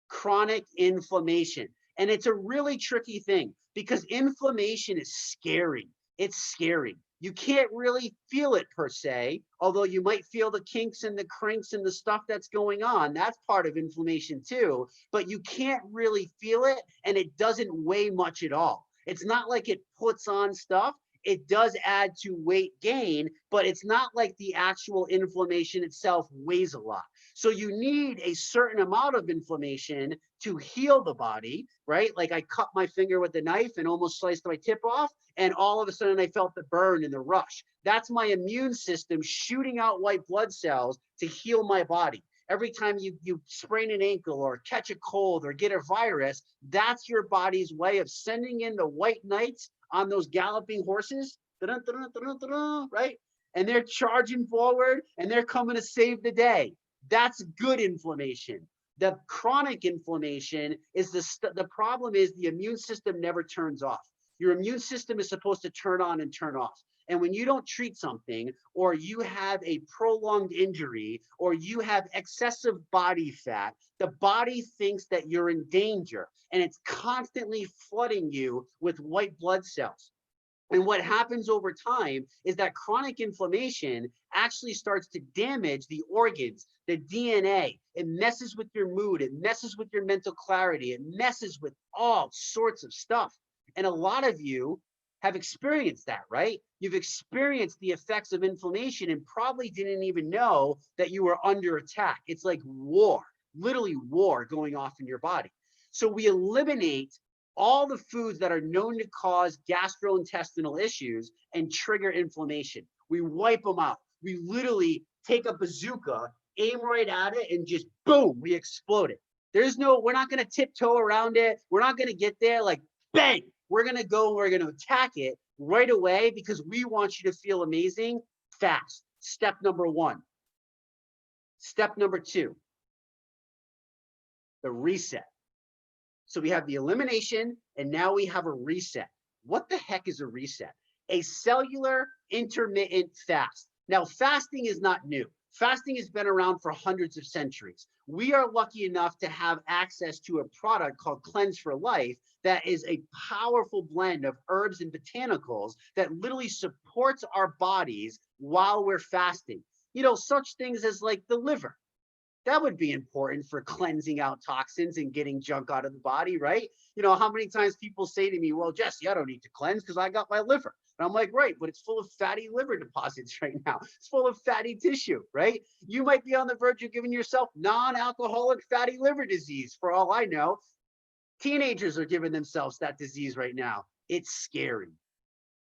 Chronic inflammation. And it's a really tricky thing because inflammation is scary. It's scary. You can't really feel it per se, although you might feel the kinks and the cranks and the stuff that's going on. That's part of inflammation too, but you can't really feel it, and it doesn't weigh much at all. It's not like it puts on stuff. It does add to weight gain, but it's not like the actual inflammation itself weighs a lot. So you need a certain amount of inflammation to heal the body, right? Like I cut my finger with a knife and almost sliced my tip off, and all of a sudden I felt the burn and the rush. That's my immune system shooting out white blood cells to heal my body. Every time you sprain an ankle or catch a cold or get a virus, that's your body's way of sending in the white knights on those galloping horses, right? And they're charging forward and they're coming to save the day. That's good inflammation. The chronic inflammation is the problem is the immune system never turns off. Your immune system is supposed to turn on and turn off. And when you don't treat something, or you have a prolonged injury, or you have excessive body fat, the body thinks that you're in danger, and it's constantly flooding you with white blood cells. And what happens over time is that chronic inflammation actually starts to damage the organs, the DNA. It messes with your mood. It messes with your mental clarity. It messes with all sorts of stuff. And a lot of you have experienced that, right? You've experienced the effects of inflammation and probably didn't even know that you were under attack. It's like war, literally war going off in your body. So we eliminate all the foods that are known to cause gastrointestinal issues and trigger inflammation. We wipe them out. We literally take a bazooka, aim right at it, and just boom, we explode it. We're not going to tiptoe around it. We're not going to get there like bang. We're going to go and we're going to attack it right away because we want you to feel amazing fast. Step number 1. Step number 2, the reset. So we have the elimination, and now we have a reset. What the heck is a reset? A cellular intermittent fast. Now, fasting is not new. Fasting has been around for hundreds of centuries. We are lucky enough to have access to a product called Cleanse for Life that is a powerful blend of herbs and botanicals that literally supports our bodies while we're fasting. You know, such things as like the liver. That would be important for cleansing out toxins and getting junk out of the body, right? You know, how many times people say to me, well, Jesse, I don't need to cleanse because I got my liver. And I'm like, right, but it's full of fatty liver deposits right now. It's full of fatty tissue, right? You might be on the verge of giving yourself non-alcoholic fatty liver disease, for all I know. Teenagers are giving themselves that disease right now. It's scary.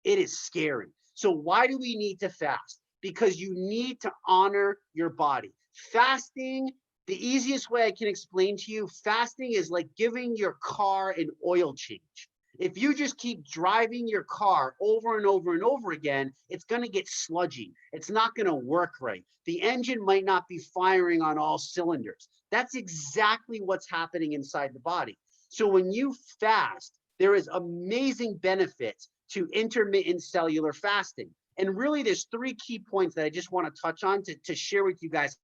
It is scary. So why do we need to fast? Because you need to honor your body. Fasting, the easiest way I can explain to you, fasting is like giving your car an oil change. If you just keep driving your car over and over and over again, it's going to get sludgy. It's not going to work right. The engine might not be firing on all cylinders. That's exactly what's happening inside the body. So when you fast, there is amazing benefits to intermittent cellular fasting. And really, there's 3 key points that I just want to touch on to share with you guys.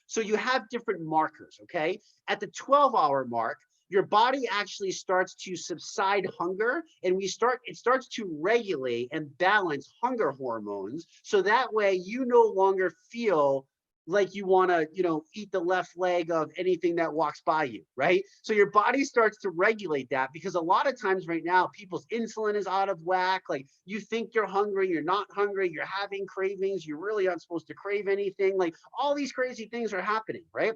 So you have different markers, okay? At the 12-hour mark, your body actually starts to subside hunger, and it starts to regulate and balance hunger hormones. So that way you no longer feel like you want to, you know, eat the left leg of anything that walks by you, right? So your body starts to regulate that, because a lot of times right now, people's insulin is out of whack. Like, you think you're hungry, you're not hungry, you're having cravings, you really aren't supposed to crave anything. Like, all these crazy things are happening, right?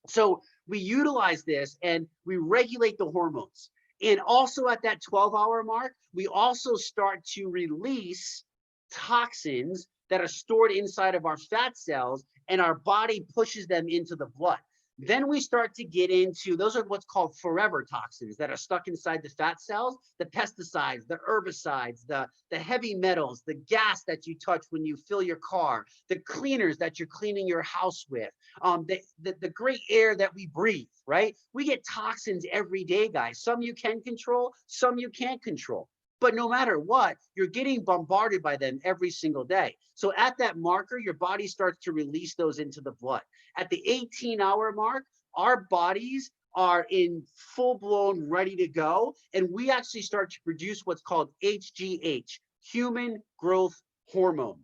So we utilize this and we regulate the hormones. And also at that 12-hour mark, we also start to release toxins that are stored inside of our fat cells, and our body pushes them into the blood. Then we start to get into, those are what's called forever toxins that are stuck inside the fat cells, the pesticides, the herbicides, the heavy metals, the gas that you touch when you fill your car, the cleaners that you're cleaning your house with, the great air that we breathe, right? We get toxins every day, guys. Some you can control, some you can't control. But no matter what, you're getting bombarded by them every single day. So at that marker, your body starts to release those into the blood. At the 18-hour mark, our bodies are in full-blown ready to go. And we actually start to produce what's called HGH, human growth hormone.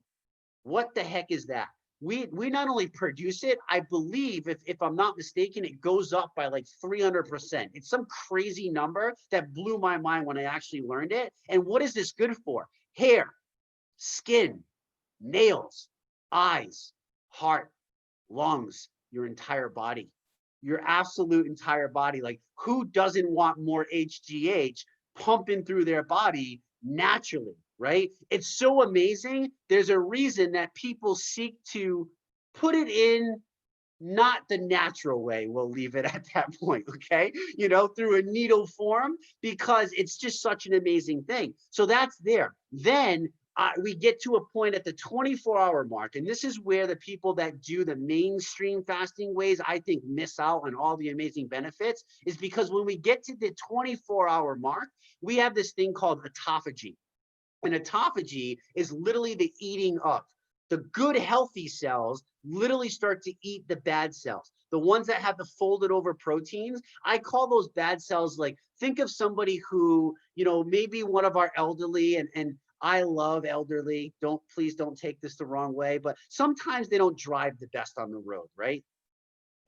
What the heck is that? We not only produce it, I believe, if I'm not mistaken, it goes up by like 300%. It's some crazy number that blew my mind when I actually learned it. And what is this good for? Hair, skin, nails, eyes, heart, lungs, your entire body, your absolute entire body. Like, who doesn't want more HGH pumping through their body naturally? Right? It's so amazing. There's a reason that people seek to put it in not the natural way. We'll leave it at that point, okay? You know, through a needle form, because it's just such an amazing thing. So that's there. Then we get to a point at the 24-hour mark, and this is where the people that do the mainstream fasting ways, I think, miss out on all the amazing benefits, is because when we get to the 24-hour mark, we have this thing called autophagy. And autophagy is literally the eating up. The good, healthy cells literally start to eat the bad cells. The ones that have the folded over proteins, I call those bad cells, like, think of somebody who, you know, maybe one of our elderly, and I love elderly. Please don't take this the wrong way, but sometimes they don't drive the best on the road, right?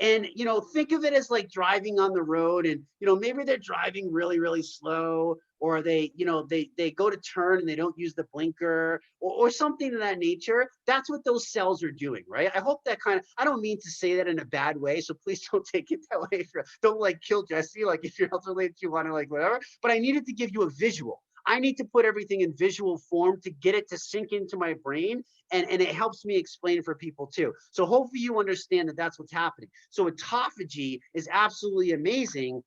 And, you know, think of it as like driving on the road, and, you know, maybe they're driving really, really slow, or they, you know, they go to turn and they don't use the blinker, or something of that nature. That's what those cells are doing, right? I hope that kind of, I don't mean to say that in a bad way, so please don't take it that way. Don't like kill Jesse, like if you're elderly, if you want to, like, whatever. But I needed to give you a visual. I need to put everything in visual form to get it to sink into my brain, and it helps me explain for people too. So hopefully you understand that that's what's happening. So autophagy is absolutely amazing,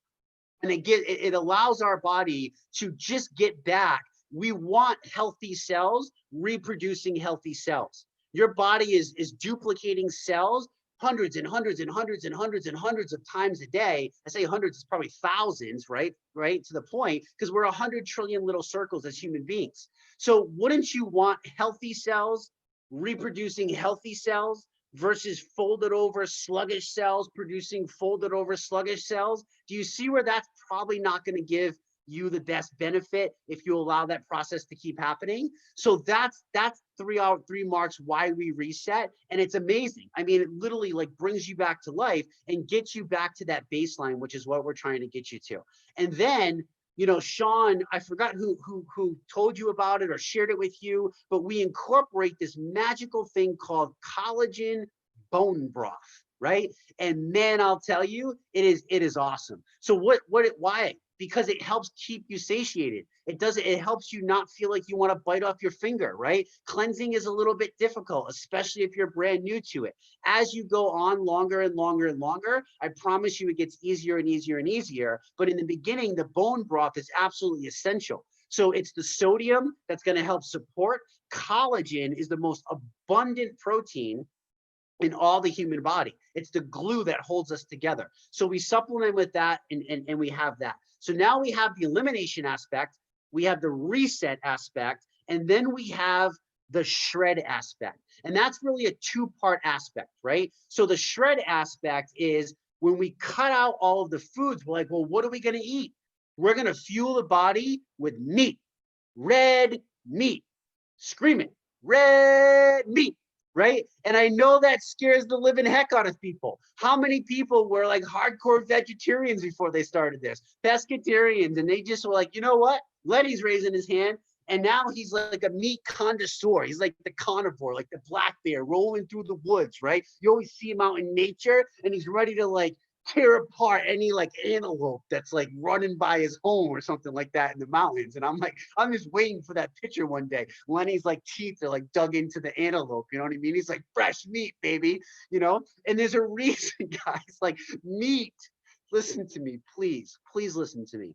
and it allows our body to just get back. We want healthy cells reproducing healthy cells. Your body is duplicating cells hundreds and hundreds and hundreds and hundreds and hundreds of times a day. I say hundreds, it's probably thousands, right? Right, to the point, because we're 100 trillion little circles as human beings. So wouldn't you want healthy cells reproducing healthy cells versus folded over sluggish cells producing folded over sluggish cells? Do you see where that's probably not going to give you the best benefit if you allow that process to keep happening? So that's 3 marks why we reset. And it's amazing. I mean, it literally like brings you back to life and gets you back to that baseline, which is what we're trying to get you to. And then, you know, Sean, I forgot who told you about it or shared it with you, but we incorporate this magical thing called collagen bone broth, right? And man, I'll tell you, it is awesome. So why? Because it helps keep you satiated. It helps you not feel like you want to bite off your finger, right? Cleansing is a little bit difficult, especially if you're brand new to it. As you go on longer and longer and longer, I promise you it gets easier and easier and easier. But in the beginning, the bone broth is absolutely essential. So it's the sodium that's going to help support. Collagen is the most abundant protein in all the human body. It's the glue that holds us together. So we supplement with that and we have that. So now we have the elimination aspect, we have the reset aspect, and then we have the shred aspect. And that's really a two-part aspect, right? So the shred aspect is when we cut out all of the foods, we're like, well, what are we going to eat? We're going to fuel the body with meat, red meat, screaming, red meat. Right? And I know that scares the living heck out of people. How many people were like hardcore vegetarians before they started this? Pescatarians, and they just were like, you know what? Lenny's raising his hand, and now he's like a meat connoisseur. He's like the carnivore, like the black bear rolling through the woods, right? You always see him out in nature, and he's ready to like tear apart any like antelope that's like running by his home or something like that in the mountains. And I'm like, I'm just waiting for that picture one day. Lenny's like teeth are like dug into the antelope, you know what I mean? He's like, fresh meat, baby, you know? And there's a reason, guys, like meat. Listen to me, please listen to me.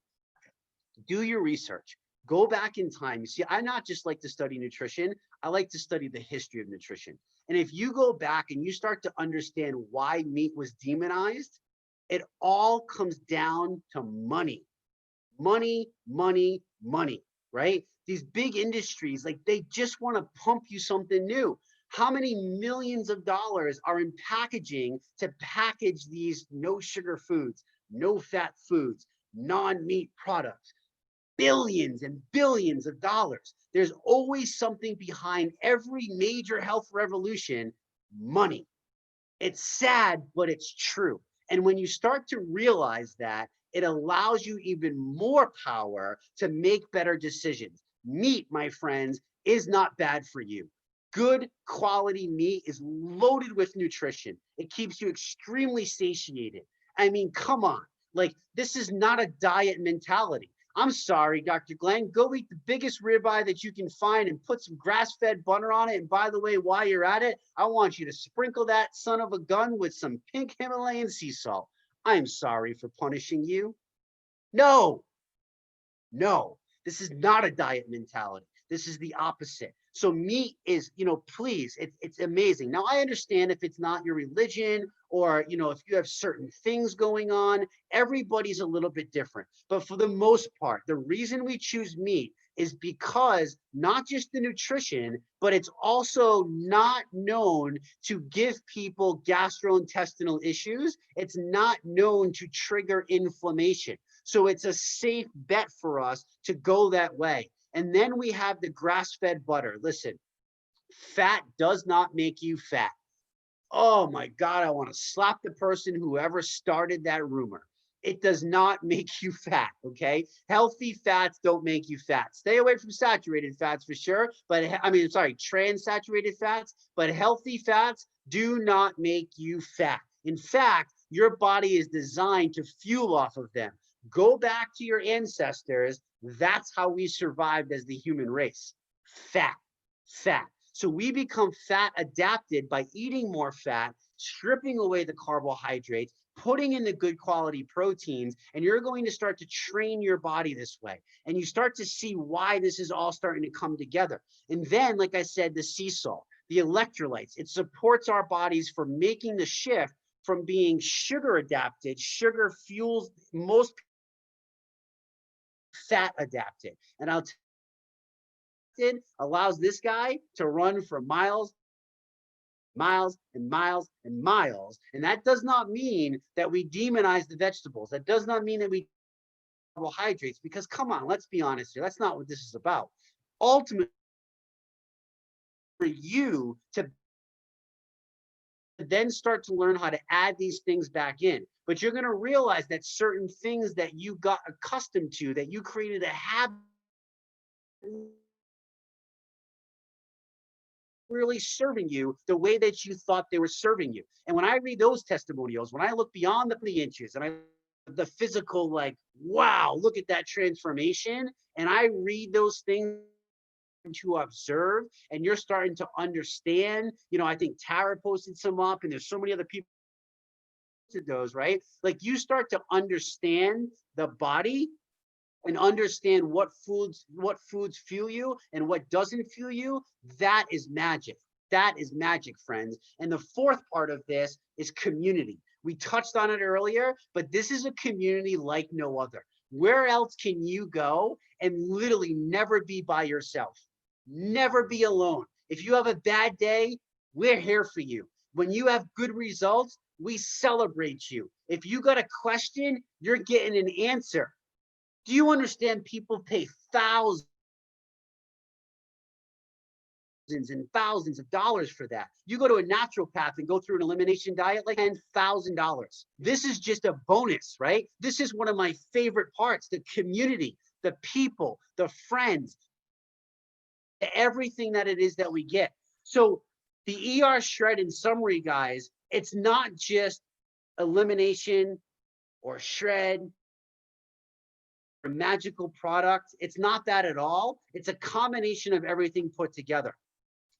Do your research. Go back in time. You see, I not just like to study nutrition, I like to study the history of nutrition. And if you go back and you start to understand why meat was demonized, it all comes down to money, money, money, money, right? These big industries, like they just want to pump you something new. How many millions of dollars are in packaging to package these no sugar foods, no fat foods, non-meat products? Billions and billions of dollars. There's always something behind every major health revolution, money. It's sad, but it's true. And when you start to realize that, it allows you even more power to make better decisions. Meat, my friends, is not bad for you. Good quality meat is loaded with nutrition. It keeps you extremely satiated. I mean, come on. Like, this is not a diet mentality. I'm sorry, Dr. Glenn, go eat the biggest ribeye that you can find and put some grass-fed butter on it. And by the way, while you're at it, I want you to sprinkle that son of a gun with some pink Himalayan sea salt. I'm sorry for punishing you. No, this is not a diet mentality. This is the opposite. So meat is, you know, please, it's amazing. Now, I understand if it's not your religion or, you know, if you have certain things going on, everybody's a little bit different. But for the most part, the reason we choose meat is because not just the nutrition, but it's also not known to give people gastrointestinal issues. It's not known to trigger inflammation. So it's a safe bet for us to go that way. And then we have the grass-fed butter. Listen, fat does not make you fat. Oh my God, I want to slap the person who ever started that rumor. It does not make you fat, okay? Healthy fats don't make you fat. Stay away from saturated fats for sure, but trans-saturated fats, but healthy fats do not make you fat. In fact, your body is designed to fuel off of them. Go back to your ancestors. That's how we survived as the human race. Fat. So we become fat adapted by eating more fat, stripping away the carbohydrates, putting in the good quality proteins, and you're going to start to train your body this way. And you start to see why this is all starting to come together. And then, like I said, the sea salt. the electrolytes. It supports our bodies for making the shift from being sugar adapted. Sugar fuels most fat adapted. And allows this guy to run for miles, miles and miles and miles. And that does not mean that we demonize the vegetables. That does not mean that we carbohydrates, because come on, let's be honest here. That's not what this is about. Ultimately, for you to then start to learn how to add these things back in. But you're going to realize that certain things that you got accustomed to, that you created a habit, really serving you the way that you thought they were serving you. And when I read those testimonials, when I look beyond the inches and the physical, like, wow, look at that transformation, and I read those things to observe, and you're starting to understand. I think Tara posted some up, and there's so many other people to those, right? Like, you start to understand the body and understand what foods fuel you and what doesn't fuel you. That is magic. That is magic, friends. And the fourth part of this is community. We touched on it earlier, but this is a community like no other. Where else can you go and literally never be by yourself? Never be alone. If you have a bad day, we're here for you. When you have good results, we celebrate you. If you got a question, you're getting an answer. Do you understand people pay thousands and thousands of dollars for that? You go to a naturopath and go through an elimination diet, like $10,000. This is just a bonus, right? This is one of my favorite parts, the community, the people, the friends, everything that it is that we get. So the ER shred, in summary, guys, it's not just elimination or shred, a magical product. It's not that at all. It's a combination of everything put together.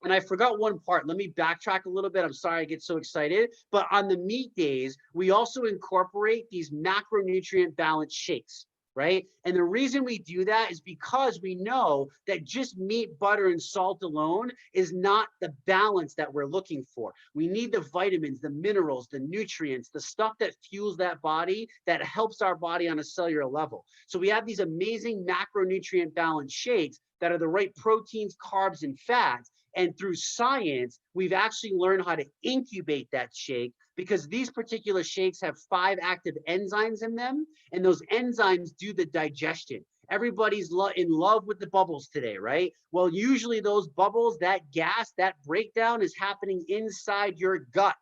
And I forgot one part. Let me backtrack a little bit. I'm sorry I get so excited. But on the meat days, we also incorporate these macronutrient balance shakes, right? And the reason we do that is because we know that just meat, butter, and salt alone is not the balance that we're looking for. We need the vitamins, the minerals, the nutrients, the stuff that fuels that body, that helps our body on a cellular level. So we have these amazing macronutrient balance shakes that are the right proteins, carbs, and fats. And through science, we've actually learned how to incubate that shake, because these particular shakes have 5 active enzymes in them, and those enzymes do the digestion. Everybody's in love with the bubbles today, right? Well, usually those bubbles, that gas, that breakdown is happening inside your gut.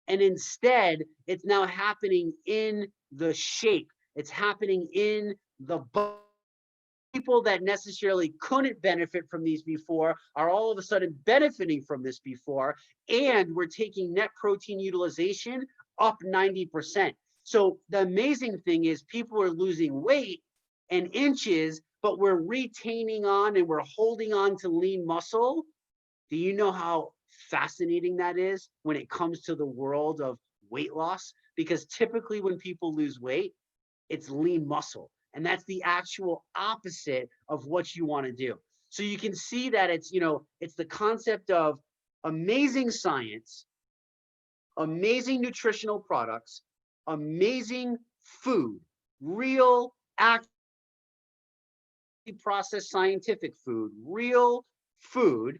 And instead, it's now happening in the shake. It's happening in the bubble. People that necessarily couldn't benefit from these before are all of a sudden benefiting from this before, and we're taking net protein utilization up 90%. So the amazing thing is people are losing weight and inches, but we're retaining on and we're holding on to lean muscle. Do you know how fascinating that is when it comes to the world of weight loss? Because typically when people lose weight, it's lean muscle. And that's the actual opposite of what you want to do. So you can see that it's, it's the concept of amazing science, amazing nutritional products, amazing food, real, actually processed scientific food, real food,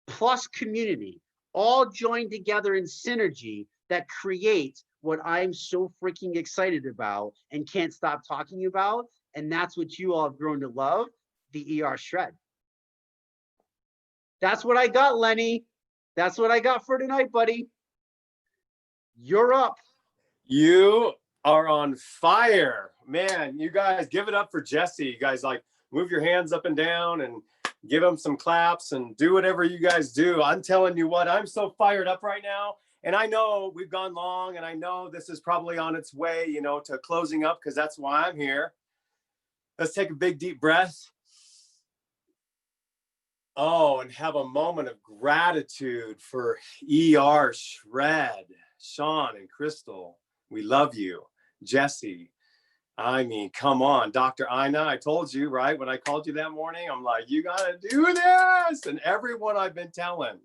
plus community, all joined together in synergy that creates what I'm so freaking excited about and can't stop talking about. And that's what you all have grown to love, the ER shred. That's what I got, Lenny. That's what I got for tonight, buddy. You're up. You are on fire, man. You guys give it up for Jesse. You guys, like, move your hands up and down and give him some claps and do whatever you guys do. I'm telling you what, I'm so fired up right now. And I know we've gone long, and I know this is probably on its way, to closing up, because that's why I'm here. Let's take a big, deep breath. Oh, and have a moment of gratitude for ER Shred, Sean and Crystal. We love you. Jesse, I mean, come on. Dr. Ina, I told you, right? When I called you that morning, I'm like, you got to do this. And everyone I've been telling,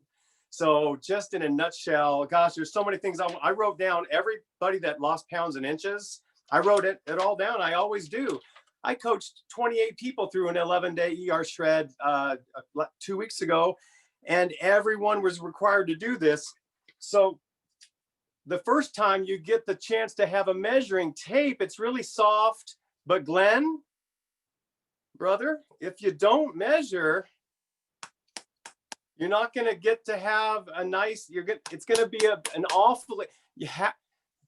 So just in a nutshell, gosh, there's so many things I wrote down. Everybody that lost pounds and inches, I wrote it all down. I always do. I coached 28 people through an 11-day ER shred 2 weeks ago, and everyone was required to do this. So the first time you get the chance to have a measuring tape, it's really soft. But Glenn, brother, if you don't measure, you're not going to get to have a nice, it's going to be an awful,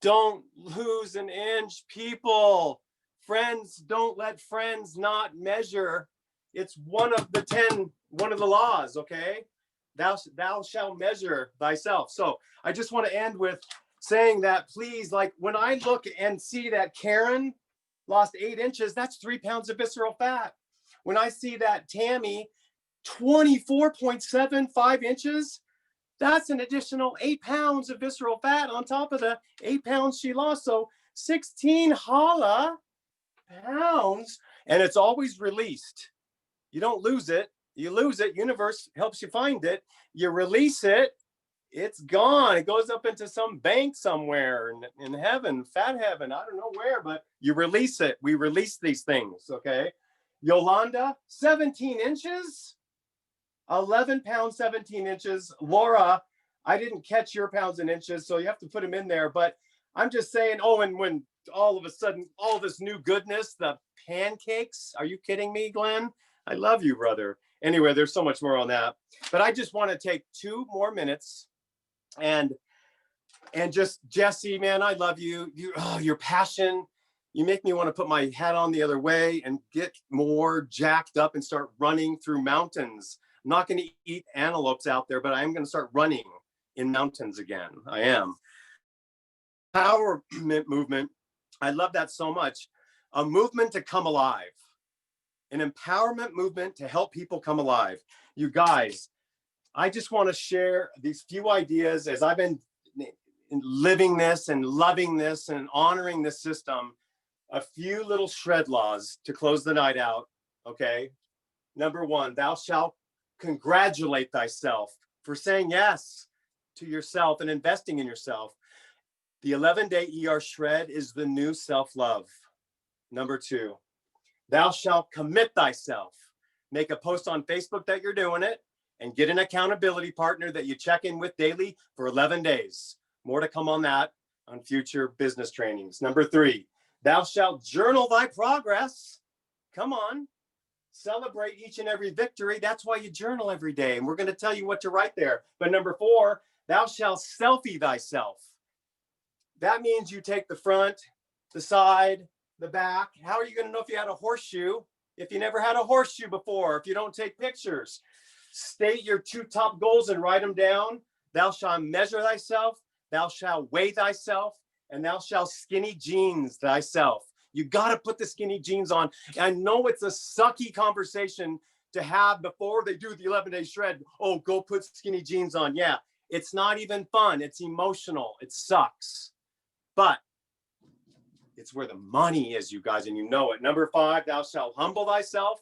don't lose an inch, people. Friends, don't let friends not measure. It's one of the laws, okay? Thou shalt measure thyself. So I just want to end with saying that, please, like when I look and see that Karen lost 8 inches, that's 3 pounds of visceral fat. When I see that Tammy 24.75 inches, that's an additional 8 pounds of visceral fat on top of the 8 pounds she lost. So 16 holla pounds, and it's always released. You don't lose it. You lose it. Universe helps you find it. You release it. It's gone. It goes up into some bank somewhere in heaven, fat heaven. I don't know where, but you release it. We release these things. Okay. Yolanda, 17 inches, 11 pounds, 17 inches. Laura, I didn't catch your pounds and inches, so you have to put them in there. But I'm just saying, and when all of a sudden, all this new goodness, the pancakes, are you kidding me, Glenn? I love you, brother. Anyway, there's so much more on that. But I just want to take 2 more minutes and just, Jesse, man, I love you. Your passion. You make me want to put my hat on the other way and get more jacked up and start running through mountains. I'm not going to eat antelopes out there, but I am going to start running in mountains again. I am. Empowerment movement. I love that so much. A movement to come alive. An empowerment movement to help people come alive. You guys, I just want to share these few ideas as I've been living this and loving this and honoring this system. A few little shred laws to close the night out, okay? Number 1, thou shalt congratulate thyself for saying yes to yourself and investing in yourself. The 11-day ER shred is the new self-love. Number 2, thou shalt commit thyself. Make a post on Facebook that you're doing it and get an accountability partner that you check in with daily for 11 days. More to come on that on future business trainings. Number 3, thou shalt journal thy progress. Come on. Celebrate each and every victory. That's why you journal every day. And we're going to tell you what to write there. But number 4, thou shalt selfie thyself. That means you take the front, the side, the back. How are you going to know if you had a horseshoe if you never had a horseshoe before, if you don't take pictures? State your 2 top goals and write them down. Thou shalt measure thyself, thou shalt weigh thyself, and thou shalt skinny jeans thyself. You got to put the skinny jeans on. I know it's a sucky conversation to have before they do the 11-day shred. Oh, go put skinny jeans on. Yeah, it's not even fun. It's emotional. It sucks. But it's where the money is, you guys, and you know it. Number 5, thou shalt humble thyself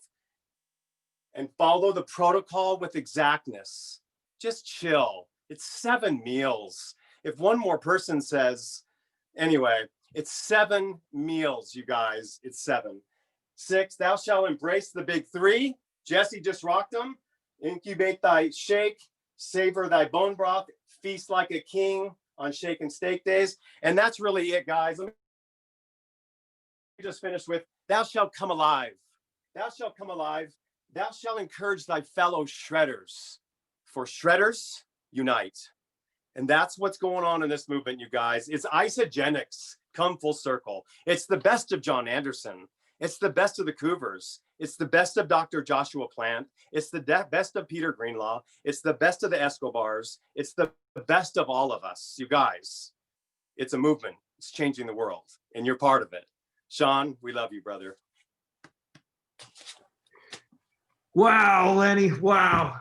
and follow the protocol with exactness. Just chill. It's 7 meals. If one more person says, anyway, it's 7 meals, you guys. It's 7. 6, thou shalt embrace the big 3. Jesse just rocked them. Incubate thy shake, savor thy bone broth, feast like a king on shake and steak days. And that's really it, guys. Let me just finish with, thou shalt come alive. Thou shalt come alive. Thou shalt encourage thy fellow shredders. For shredders unite. And that's what's going on in this movement, you guys. It's Isagenix come full circle. It's the best of John Anderson. It's the best of the Cougars. It's the best of Dr. Joshua Plant. It's the best of Peter Greenlaw. It's the best of the Escobars. It's the best of all of us, you guys. It's a movement. It's changing the world, and you're part of it. Sean, we love you, brother. Wow, Lenny. Wow.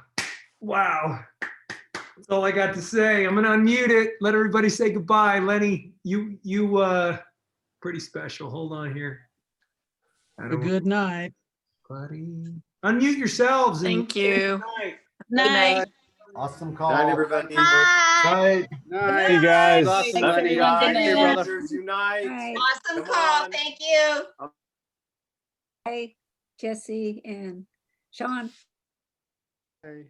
Wow. That's all I got to say. I'm going to unmute it. Let everybody say goodbye. Lenny, you pretty special. Hold on here. Good night. Buddy. Unmute yourselves. Thank you. Good night. Night. Awesome call. Night, everybody. Night. Night. Hey, guys. Awesome, Love buddy. you guys. Thank you, brother. Rangers unite. Hi, Awesome Come call. on. Thank you. hi, Jesse and Sean. Hey.